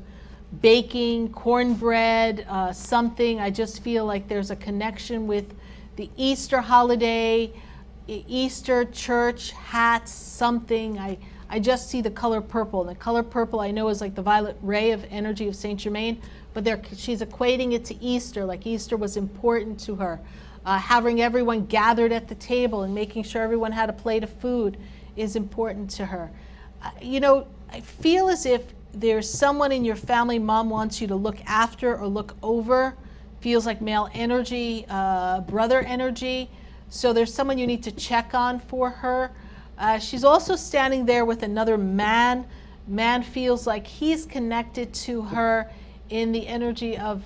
Speaker 1: baking, cornbread, something. I just feel like there's a connection with the Easter holiday, Easter church, hats, something. I just see the color purple. And the color purple I know is like the violet ray of energy of Saint Germain, but she's equating it to Easter, like Easter was important to her. Having everyone gathered at the table and making sure everyone had a plate of food is important to her. You know, I feel as if there's someone in your family mom wants you to look after or look over. Feels like male energy, brother energy. So there's someone you need to check on for her. She's also standing there with another man. Man feels like he's connected to her in the energy of,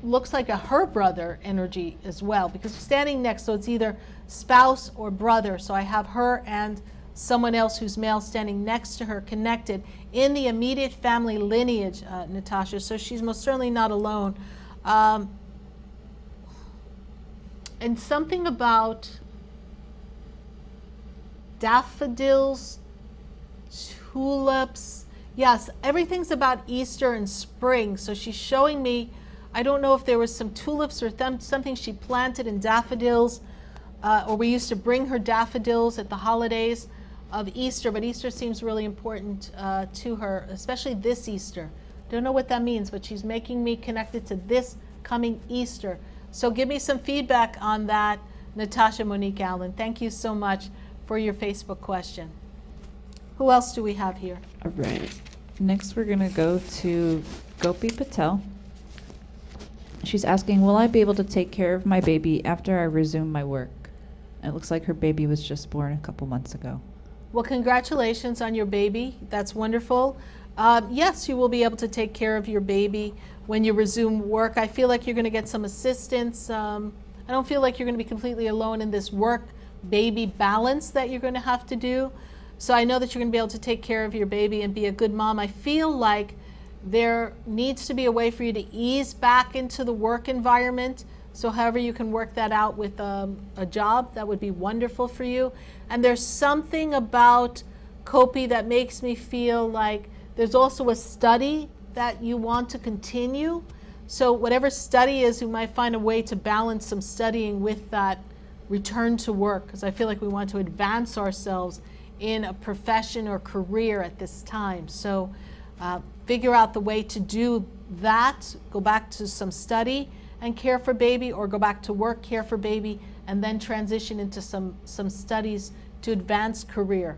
Speaker 1: looks like her brother energy as well, because standing next, so it's either spouse or brother. So I have her and someone else who's male standing next to her, connected in the immediate family lineage, Natasha. So she's most certainly not alone. And something about daffodils, tulips. Yes, everything's about Easter and spring. So she's showing me, I don't know if there was some tulips or something she planted in daffodils, or we used to bring her daffodils at the holidays of Easter, but Easter seems really important to her, especially this Easter. Don't know what that means, but she's making me connected to this coming Easter. So give me some feedback on that, Natasha Monique Allen. Thank you so much for your Facebook question. Who else do we have here?
Speaker 2: All right. Next, we're going to go to Gopi Patel. She's asking, will I be able to take care of my baby after I resume my work? It looks like her baby was just born a couple months ago.
Speaker 1: Well, congratulations on your baby. That's wonderful. Yes, you will be able to take care of your baby when you resume work. I feel like you're going to get some assistance. I don't feel like you're going to be completely alone in this work-baby balance that you're going to have to do. So I know that you're going to be able to take care of your baby and be a good mom. I feel like there needs to be a way for you to ease back into the work environment. So however you can work that out with a job, that would be wonderful for you. And there's something about Kopi that makes me feel like there's also a study that you want to continue. So whatever study is, you might find a way to balance some studying with that return to work, because I feel like we want to advance ourselves in a profession or career at this time. So figure out the way to do that, go back to some study and care for baby, or go back to work, care for baby, and then transition into some studies to advance career.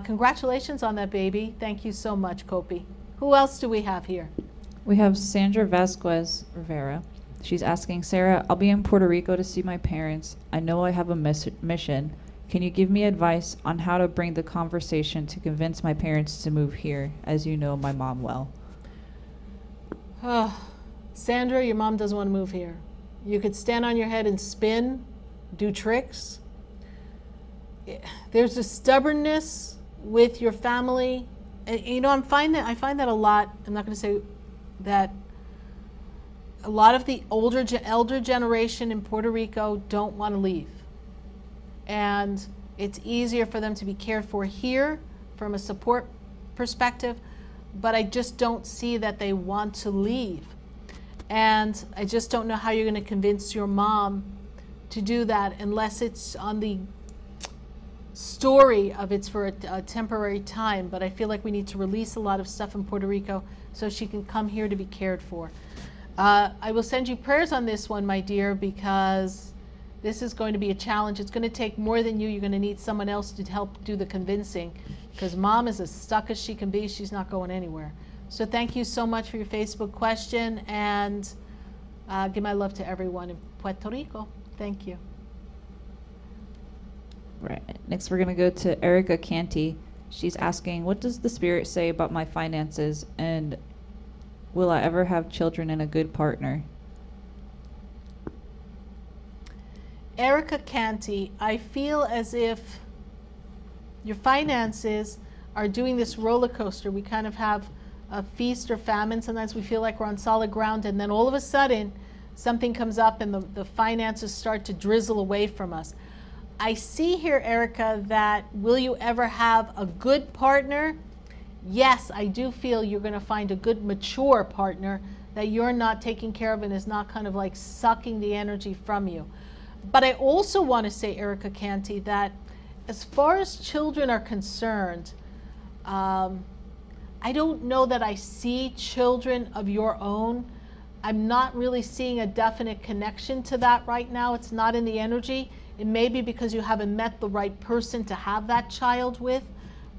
Speaker 1: Congratulations on that baby. Thank you so much, Kopi. Who else do we have here?
Speaker 2: We have Sandra Vasquez Rivera. She's asking, Sarah, I'll be in Puerto Rico to see my parents. I know I have a mission. Can you give me advice on how to bring the conversation to convince my parents to move here, as you know my mom well?
Speaker 1: Sandra, your mom doesn't want to move here. You could stand on your head and spin, do tricks. There's a stubbornness with your family. And, you know, I find that a lot. I'm not going to say that a lot of the elder generation in Puerto Rico don't want to leave. And it's easier for them to be cared for here from a support perspective, but I just don't see that they want to leave. And I just don't know how you're going to convince your mom to do that unless it's on the story of it's for a temporary time. But I feel like we need to release a lot of stuff in Puerto Rico so she can come here to be cared for. I will send you prayers on this one, my dear, because this is going to be a challenge. It's going to take more than you. You're going to need someone else to help do the convincing, because mom is as stuck as she can be. She's not going anywhere. So thank you so much for your Facebook question, and give my love to everyone in Puerto Rico. Thank you.
Speaker 2: Right. Next, we're going to go to Erica Canty. She's asking, what does the Spirit say about my finances, and will I ever have children and a good partner?
Speaker 1: Erica Canty, I feel as if your finances are doing this roller coaster. We kind of have a feast or famine. Sometimes we feel like we're on solid ground, and then all of a sudden something comes up and the finances start to drizzle away from us. I see here, Erica, that will you ever have a good partner? Yes, I do feel you're going to find a good, mature partner that you're not taking care of and is not kind of like sucking the energy from you. But I also want to say, Erica Canty, that as far as children are concerned, I don't know that I see children of your own. I'm not really seeing a definite connection to that right now. It's not in the energy. It may be because you haven't met the right person to have that child with.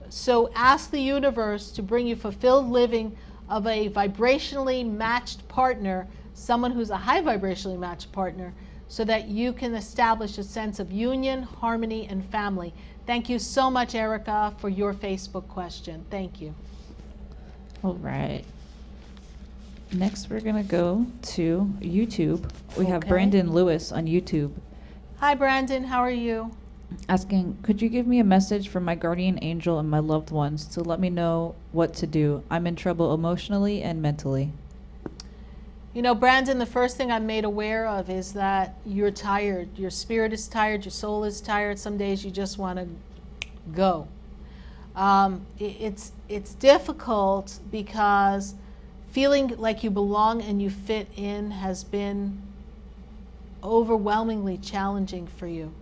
Speaker 1: So ask the universe to bring you fulfilled living of a vibrationally matched partner, someone who's a high vibrationally matched partner, so that you can establish a sense of union, harmony, and family. Thank you so much, Erica, for your Facebook question. Thank you.
Speaker 2: All right. Next, we're going to go to YouTube. We have Brandon Lewis on YouTube.
Speaker 1: Hi, Brandon. How are you?
Speaker 2: Asking, could you give me a message from my guardian angel and my loved ones to let me know what to do? I'm in trouble emotionally and mentally.
Speaker 1: You know, Brandon, the first thing I'm made aware of is that you're tired. Your spirit is tired. Your soul is tired. Some days you just want to go. It's difficult because feeling like you belong and you fit in has been overwhelmingly challenging for you.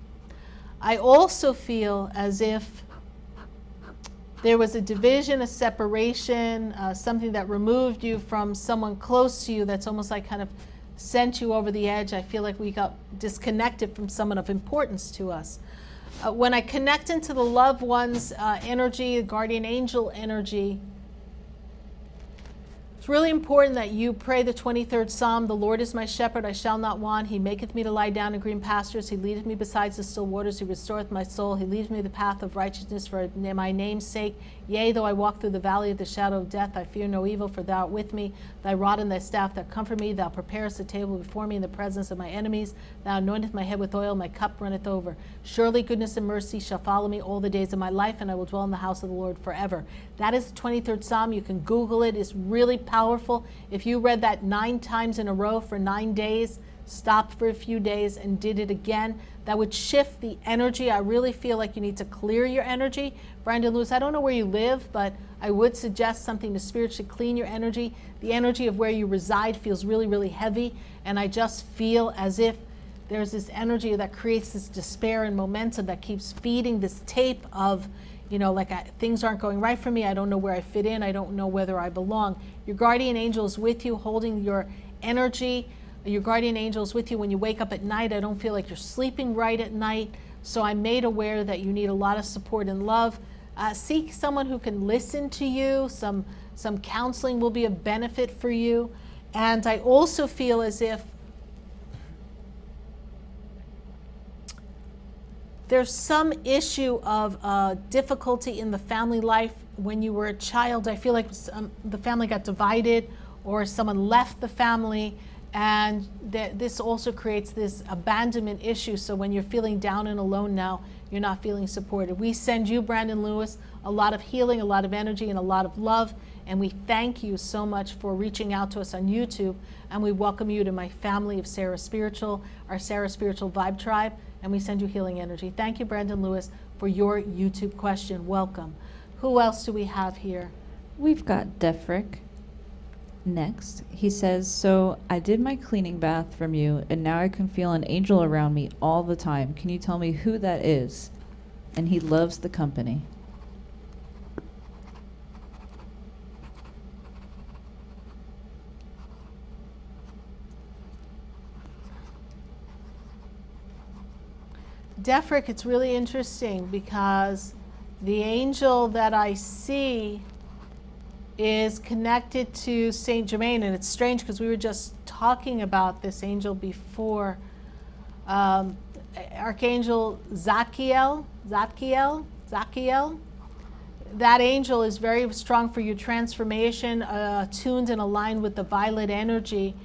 Speaker 1: I also feel as if there was a division, a separation, something that removed you from someone close to you that's almost like kind of sent you over the edge. I feel like we got disconnected from someone of importance to us. When I connect into the loved one's energy, the guardian angel energy, It's really important that you pray the 23rd Psalm. The Lord is my shepherd, I shall not want. He maketh me to lie down in green pastures. He leadeth me beside the still waters. He restoreth my soul. He leadeth me the path of righteousness for my name's sake. Yea, though I walk through the valley of the shadow of death, I fear no evil, for thou art with me. Thy rod and thy staff that comfort me. Thou preparest a table before me in the presence of my enemies. Thou anointest my head with oil, my cup runneth over. Surely goodness and mercy shall follow me all the days of my life, and I will dwell in the house of the Lord forever. That is the 23rd Psalm. You can Google it. It's really powerful. If you read that 9 times in a row for 9 days, stopped for a few days and did it again, that would shift the energy. I really feel like you need to clear your energy. Brandon Lewis, I don't know where you live, but I would suggest something to spiritually clean your energy. The energy of where you reside feels really, really heavy, and I just feel as if there's this energy that creates this despair and momentum that keeps feeding this tape of, you know, like things aren't going right for me. I don't know where I fit in. I don't know whether I belong. Your guardian angel is with you, holding your energy. Your guardian angel is with you when you wake up at night. I don't feel like you're sleeping right at night. So I'm made aware that you need a lot of support and love. Seek someone who can listen to you. Some counseling will be a benefit for you. And I also feel as if there's some issue of difficulty in the family life when you were a child. I feel like the family got divided or someone left the family, and this also creates this abandonment issue. So when you're feeling down and alone now, you're not feeling supported. We send you, Brandon Lewis, a lot of healing, a lot of energy, and a lot of love. And we thank you so much for reaching out to us on YouTube. And we welcome you to my family of Sarah Spiritual, our Sarah Spiritual Vibe Tribe. And we send you healing energy. Thank you, Brandon Lewis, for your YouTube question. Welcome. Who else do we have here?
Speaker 2: We've got Defrick next. He says, so I did my cleaning bath from you, and now I can feel an angel around me all the time. Can you tell me who that is? And he loves the company.
Speaker 1: Defrick, it's really interesting because the angel that I see is connected to Saint Germain, and it's strange because we were just talking about this angel before. Archangel Zadkiel. That angel is very strong for your transformation, tuned and aligned with the violet energy.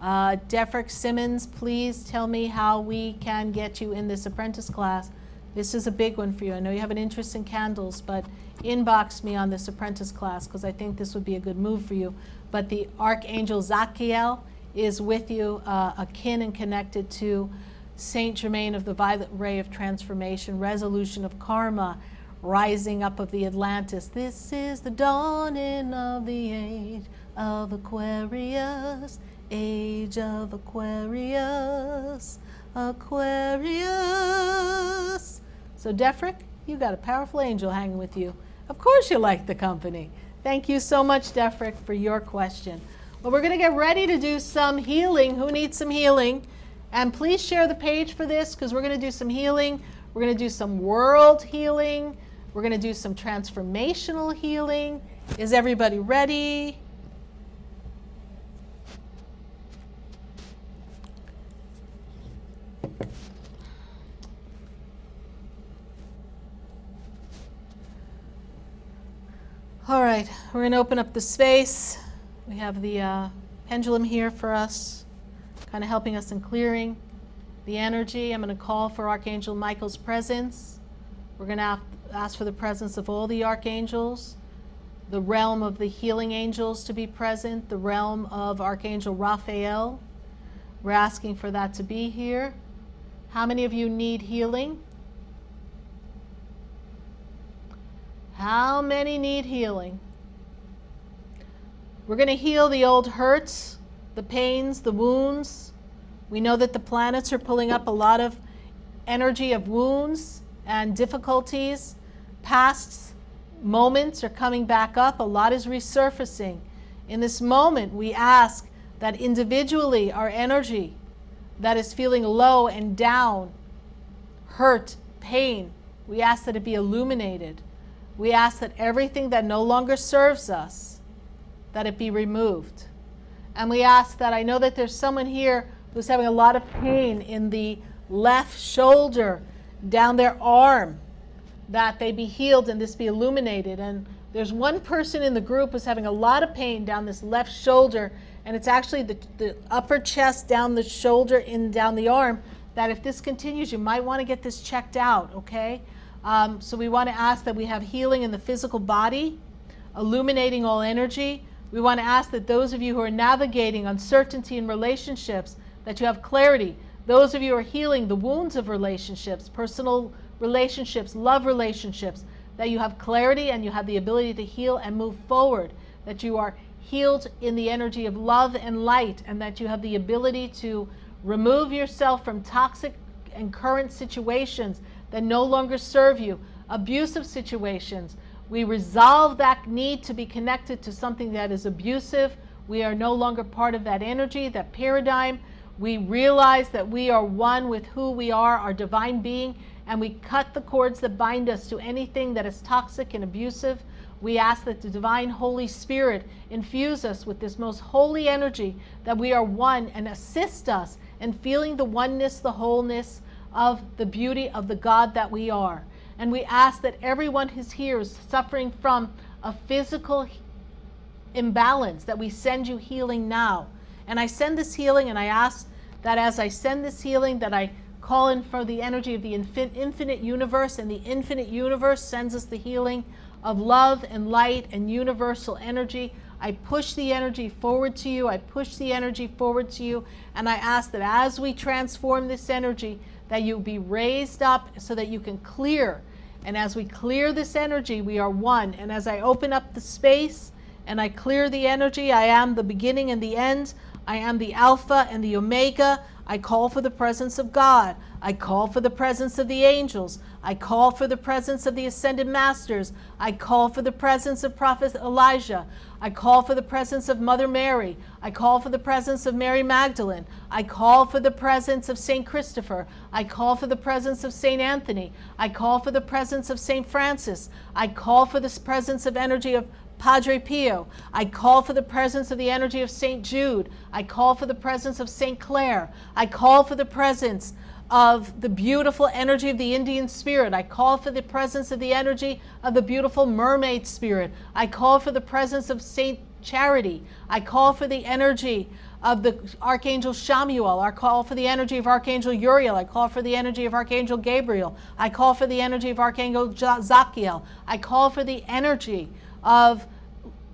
Speaker 1: Defrick Simmons, please tell me how we can get you in this apprentice class. This is a big one for you. I know you have an interest in candles, but inbox me on this apprentice class because I think this would be a good move for you. But the Archangel Zadkiel is with you, akin and connected to Saint Germain of the violet ray of transformation, resolution of karma, rising up of the Atlantis. This is the dawning of the age of Aquarius. Age of Aquarius, Aquarius. So Defrick, you got a powerful angel hanging with you. Of course you like the company. Thank you so much, Defrick, for your question. Well, we're going to get ready to do some healing. Who needs some healing? And please share the page for this because we're going to do some healing. We're going to do some world healing. We're going to do some transformational healing. Is everybody ready? All right, we're going to open up the space. We have the pendulum here for us, kind of helping us in clearing the energy. I'm going to call for Archangel Michael's presence. We're going to ask for the presence of all the archangels, the realm of the healing angels to be present, the realm of Archangel Raphael. We're asking for that to be here. How many of you need healing? How many need healing? We're going to heal the old hurts, the pains, the wounds. We know that the planets are pulling up a lot of energy of wounds and difficulties. Past moments are coming back up. A lot is resurfacing. In this moment, we ask that individually our energy that is feeling low and down, hurt, pain, we ask that it be illuminated. We ask that everything that no longer serves us that it be removed. And we ask that, I know that there's someone here who's having a lot of pain in the left shoulder, down their arm, that they be healed and this be illuminated. And there's one person in the group who's having a lot of pain down this left shoulder, and it's actually the upper chest, down the shoulder, down the arm, that if this continues, you might want to get this checked out, okay? So we want to ask that we have healing in the physical body, illuminating all energy. We want to ask that those of you who are navigating uncertainty in relationships, that you have clarity. Those of you who are healing the wounds of relationships, personal relationships, love relationships, that you have clarity and you have the ability to heal and move forward, that you are healed in the energy of love and light, and that you have the ability to remove yourself from toxic and current situations that no longer serve you, abusive situations. We resolve that need to be connected to something that is abusive. We are no longer part of that energy, that paradigm. We realize that we are one with who we are, our divine being, and we cut the cords that bind us to anything that is toxic and abusive. We ask that the divine Holy Spirit infuse us with this most holy energy, that we are one, and assist us in feeling the oneness, the wholeness of the beauty of the God that we are. And we ask that everyone who's here is suffering from a physical imbalance, that we send you healing now. And I send this healing, and I ask that as I send this healing, that I call in for the energy of the infinite universe, and the infinite universe sends us the healing of love and light and universal energy. I push the energy forward to you. I push the energy forward to you. And I ask that as we transform this energy, that you be raised up so that you can clear. And as we clear this energy, we are one. And as I open up the space and I clear the energy, I am the beginning and the end. I am the Alpha and the Omega. I call for the presence of God. I call for the presence of the angels. I call for the presence of the ascended masters. I call for the presence of Prophet Elijah. I call for the presence of Mother Mary. I call for the presence of Mary Magdalene. I call for the presence of Saint Christopher. I call for the presence of Saint Anthony. I call for the presence of Saint Francis. I call for the presence of energy of Padre Pio. I call for the presence of the energy of Saint Jude. I call for the presence of Saint Clare. I call for the presence of the beautiful energy of the Indian spirit. I call for the presence of the energy of the beautiful mermaid spirit. I call for the presence of Saint Charity. I call for the energy of the Archangel Shamuel. I call for the energy of Archangel Uriel. I call for the energy of Archangel Gabriel. I call for the energy of Archangel Zachiel. I call for the energy of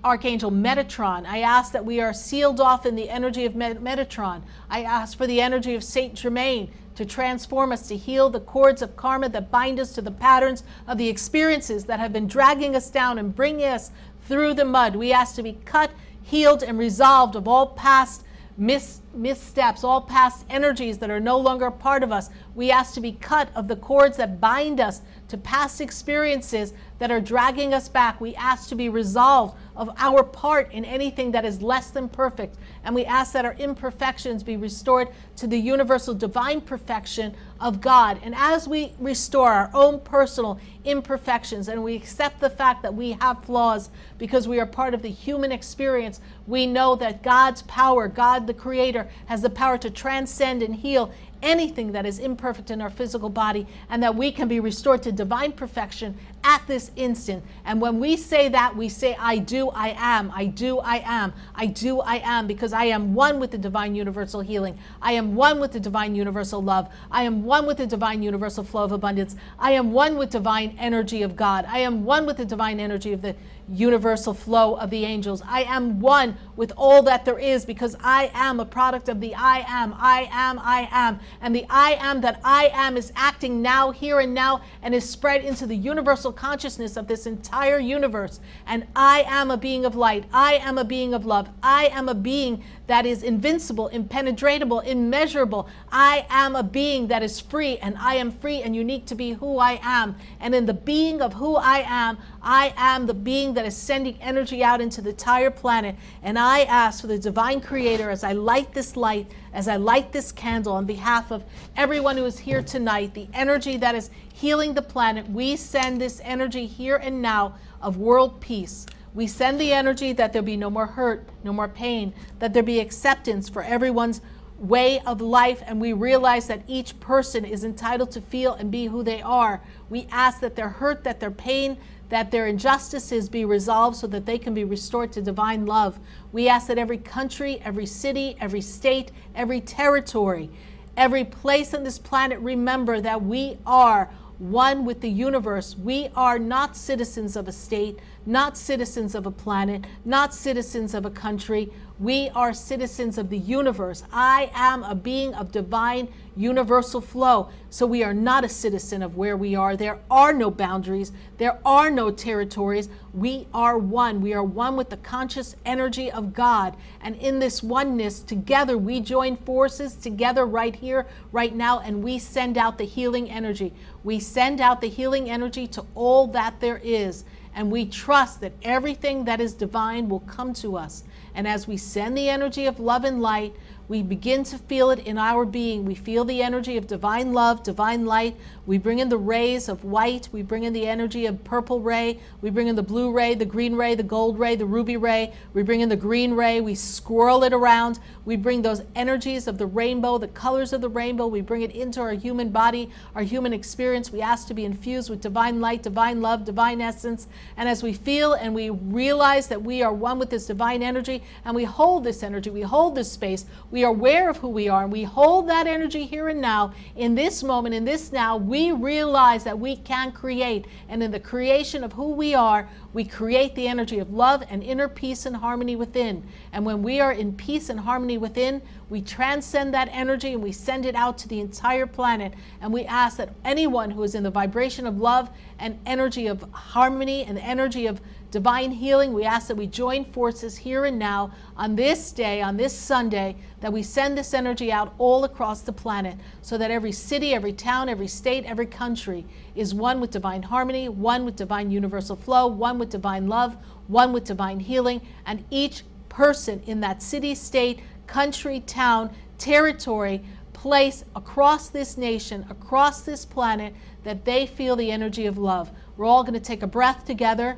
Speaker 1: Archangel Metatron. I ask that we are sealed off in the energy of Metatron. I ask for the energy of Saint Germain to transform us, to heal the cords of karma that bind us to the patterns of the experiences that have been dragging us down and bringing us through the mud. We ask to be cut, healed, and resolved of all past missteps, all past energies that are no longer a part of us. We ask to be cut of the cords that bind us to past experiences that are dragging us back. We ask to be resolved of our part in anything that is less than perfect. And we ask that our imperfections be restored to the universal divine perfection of God. And as we restore our own personal imperfections and we accept the fact that we have flaws because we are part of the human experience, we know that God's power, God the Creator, has the power to transcend and heal anything that is imperfect in our physical body, and that we can be restored to divine perfection at this instant. And when we say that, we say, I do, I am, I do, I am, I do, I am, because I am one with the divine universal healing. I am one with the divine universal love. I am one with the divine universal flow of abundance. I am one with divine energy of God. I am one with the divine energy of the universal flow of the angels. I am one with all that there is, because I am a product of the I am, I am, I am. And the I am that I am is acting now, here and now, and is spread into the universal consciousness of this entire universe. And I am a being of light. I am a being of love. I am a being that is invincible, impenetrable, immeasurable. I am a being that is free, and I am free and unique to be who I am. And in the being of who I am the being that is sending energy out into the entire planet. And I ask for the divine creator, as I light this light, as I light this candle, on behalf of everyone who is here tonight, the energy that is healing the planet, we send this energy here and now of world peace. We send the energy that there be no more hurt, no more pain, that there be acceptance for everyone's way of life, and we realize that each person is entitled to feel and be who they are. We ask that their hurt, that their pain, that their injustices be resolved so that they can be restored to divine love. We ask that every country, every city, every state, every territory, every place on this planet remember that we are one with the universe. We are not citizens of a state, not citizens of a planet, not citizens of a country. We are citizens of the universe. I am a being of divine universal flow. So we are not a citizen of where we are. There are no boundaries. There are no territories. We are one. We are one with the conscious energy of God. And in this oneness, together we join forces together right here, right now, and we send out the healing energy. We send out the healing energy to all that there is. And we trust that everything that is divine will come to us. And as we send the energy of love and light, we begin to feel it in our being. We feel the energy of divine love, divine light. We bring in the rays of white. We bring in the energy of purple ray. We bring in the blue ray, the green ray, the gold ray, the ruby ray. We bring in the green ray. We swirl it around. We bring those energies of the rainbow, the colors of the rainbow. We bring it into our human body, our human experience. We ask to be infused with divine light, divine love, divine essence. And as we feel and we realize that we are one with this divine energy, and we hold this energy, we hold this space, we are aware of who we are, and we hold that energy here and now, in this moment, in this now, we realize that we can create. And in the creation of who we are, we create the energy of love and inner peace and harmony within. And when we are in peace and harmony within, we transcend that energy and we send it out to the entire planet. And we ask that anyone who is in the vibration of love and energy of harmony and energy of divine healing, we ask that we join forces here and now on this day, on this Sunday, that we send this energy out all across the planet so that every city, every town, every state, every country is one with divine harmony, one with divine universal flow, one with divine love, one with divine healing, and each person in that city, state, country, town, territory, place across this nation, across this planet, that they feel the energy of love. We're all going to take a breath together.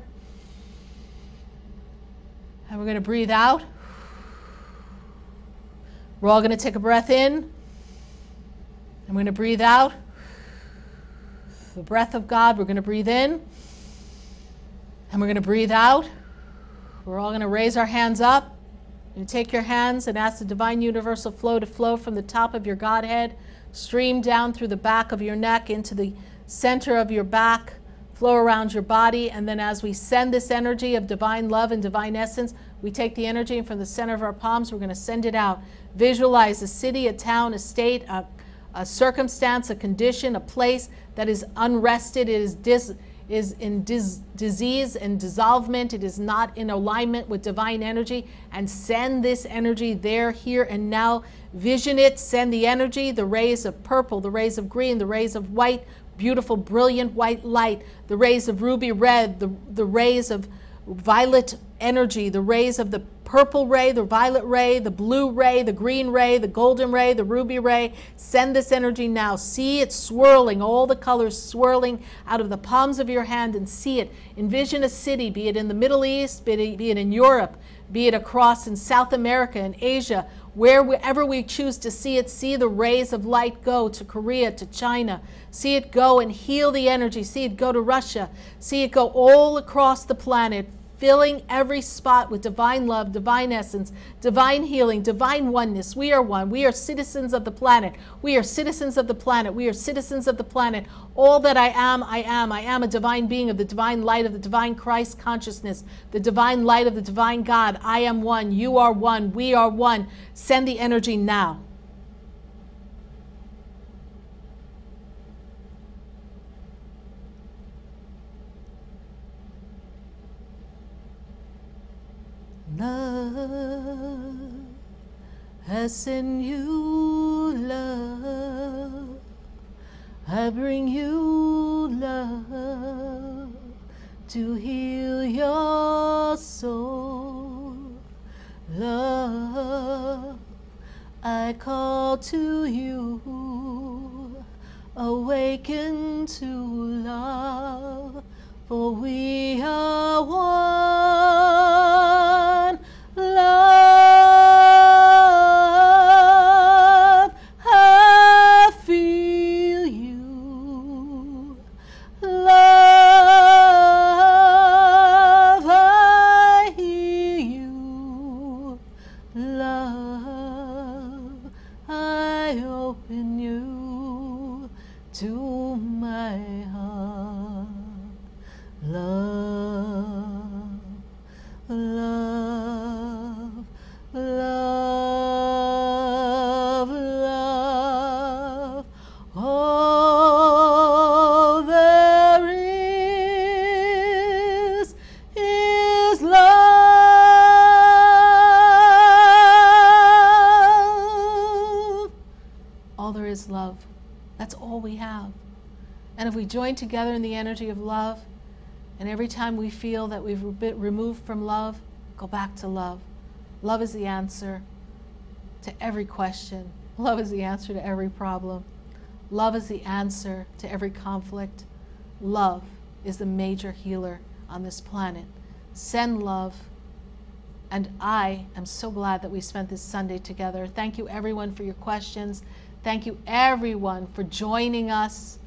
Speaker 1: And we're going to breathe out. We're all going to take a breath in. And we're going to breathe out. The breath of God, we're going to breathe in. And we're going to breathe out. We're all going to raise our hands up. You take your hands and ask the divine universal flow to flow from the top of your Godhead, stream down through the back of your neck into the center of your back, flow around your body. And then as we send this energy of divine love and divine essence, we take the energy and from the center of our palms, we're going to send it out. Visualize a city, a town, a state, a circumstance, a condition, a place that is unrested, it is in disease and dissolvement, it is not in alignment with divine energy, and send this energy there, here, and now. Vision it, send the energy, the rays of purple, the rays of green, the rays of white, beautiful, brilliant white light, the rays of ruby red, the rays of violet energy, the rays of the purple ray, the violet ray, the blue ray, the green ray, the golden ray, the ruby ray. Send this energy now. See it swirling, all the colors swirling out of the palms of your hand, and see it. Envision a city, be it in the Middle East, be it in Europe, be it across in South America and Asia, wherever we choose to see it. See the rays of light go to Korea, to China. See it go and heal the energy. See it go to Russia. See it go all across the planet, filling every spot with divine love, divine essence, divine healing, divine oneness. We are one. We are citizens of the planet. We are citizens of the planet. We are citizens of the planet. All that I am, I am. I am a divine being of the divine light of the divine Christ consciousness, the divine light of the divine God. I am one. You are one. We are one. Send the energy now. Love, I send you love, I bring you love to heal your soul. Love, I call to you, awaken to love, for we are one. open you to my heart. Love, love, love, love. All there is love. All there is love. That's all we have. And if we join together in the energy of love, and every time we feel that we've been removed from love, go back to love. Love is the answer to every question. Love is the answer to every problem. Love is the answer to every conflict. Love is the major healer on this planet. Send love. And I am so glad that we spent this Sunday together. Thank you everyone for your questions. Thank you everyone for joining us.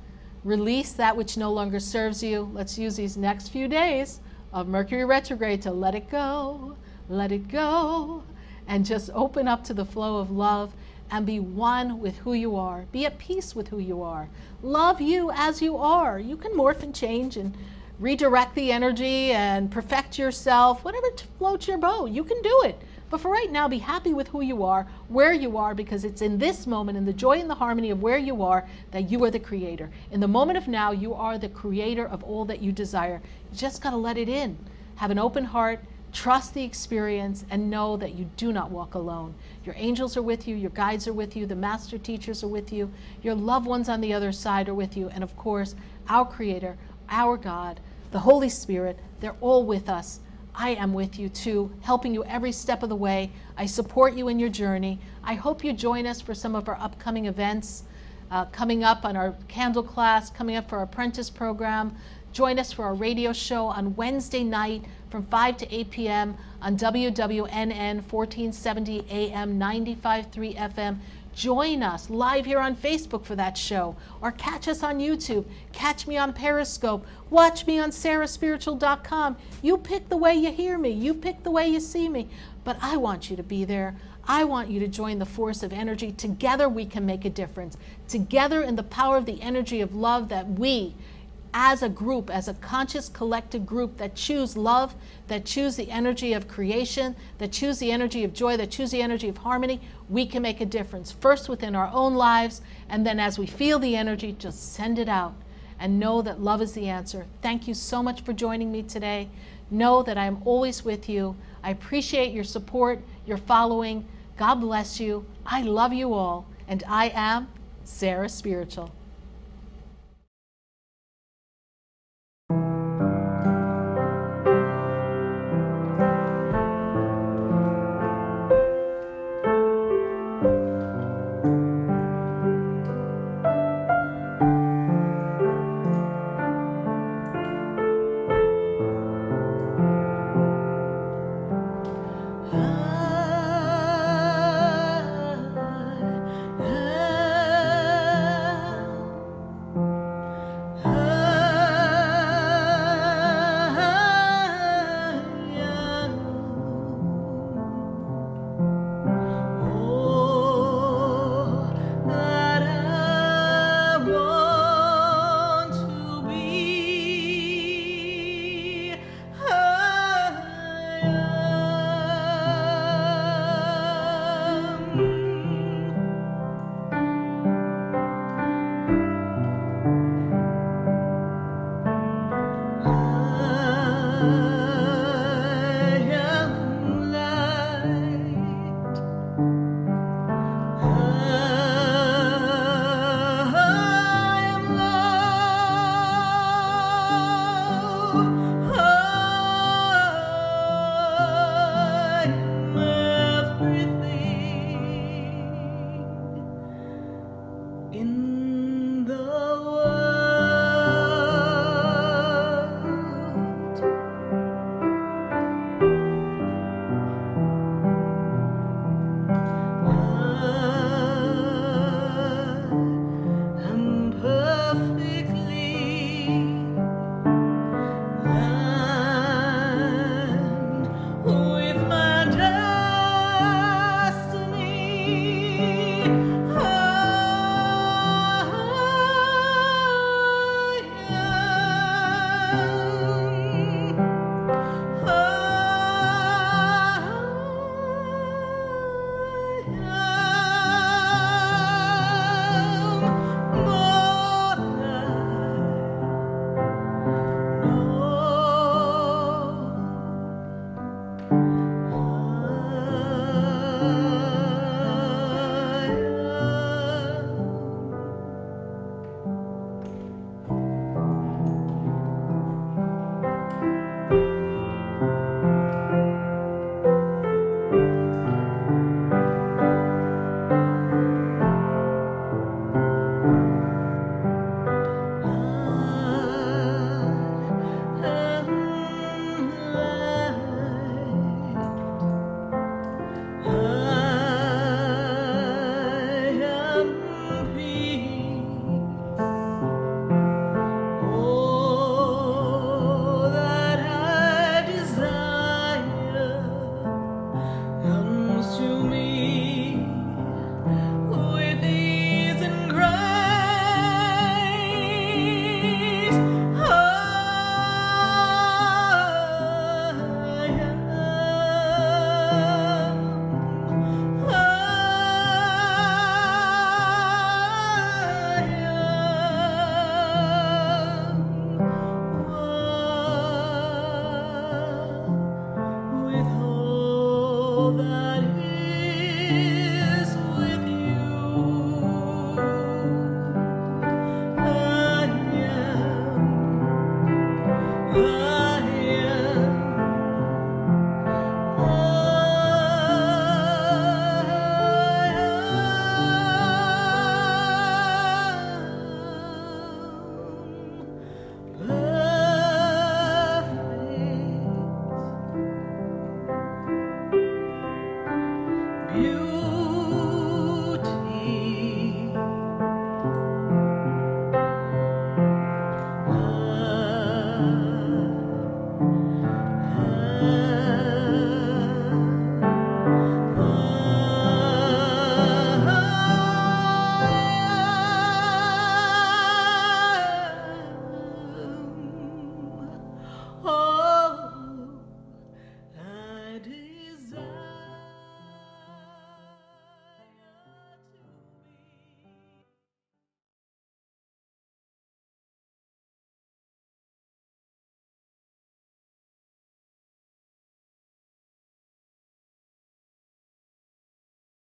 Speaker 1: Release that which no longer serves you. Let's use these next few days of Mercury retrograde to let it go, and just open up to the flow of love and be one with who you are. Be at peace with who you are. Love you as you are. You can morph and change and redirect the energy and perfect yourself, whatever floats your boat. You can do it. But for right now, be happy with who you are, where you are, because it's in this moment, in the joy and the harmony of where you are, that you are the creator. In the moment of now, you are the creator of all that you desire. You just got to let it in. Have an open heart, trust the experience, and know that you do not walk alone. Your angels are with you, your guides are with you, the master teachers are with you, your loved ones on the other side are with you, and of course, our creator, our God, the Holy Spirit, they're all with us. I am with you too, helping you every step of the way. I support you in your journey. I hope you join us for some of our upcoming events, coming up on our candle class, coming up for our apprentice program. Join us for our radio show on Wednesday night from 5 to 8 p.m. on WWNN 1470 AM 95.3 FM. Join us live here on Facebook for that show, or catch us on YouTube, catch me on Periscope, watch me on SarahSpiritual.com. You pick the way you hear me, you pick the way you see me, but I want you to be there. I want you to join the force of energy. Together we can make a difference. Together in the power of the energy of love, that we, as a group, as a conscious collective group that choose love, that choose the energy of creation, that choose the energy of joy, that choose the energy of harmony, we can make a difference. First within our own lives, and then as we feel the energy, just send it out and know that love is the answer. Thank you so much for joining me today. Know that I am always with you. I appreciate your support, your following. God bless you. I love you all, and I am Sarah Spiritual.
Speaker 3: In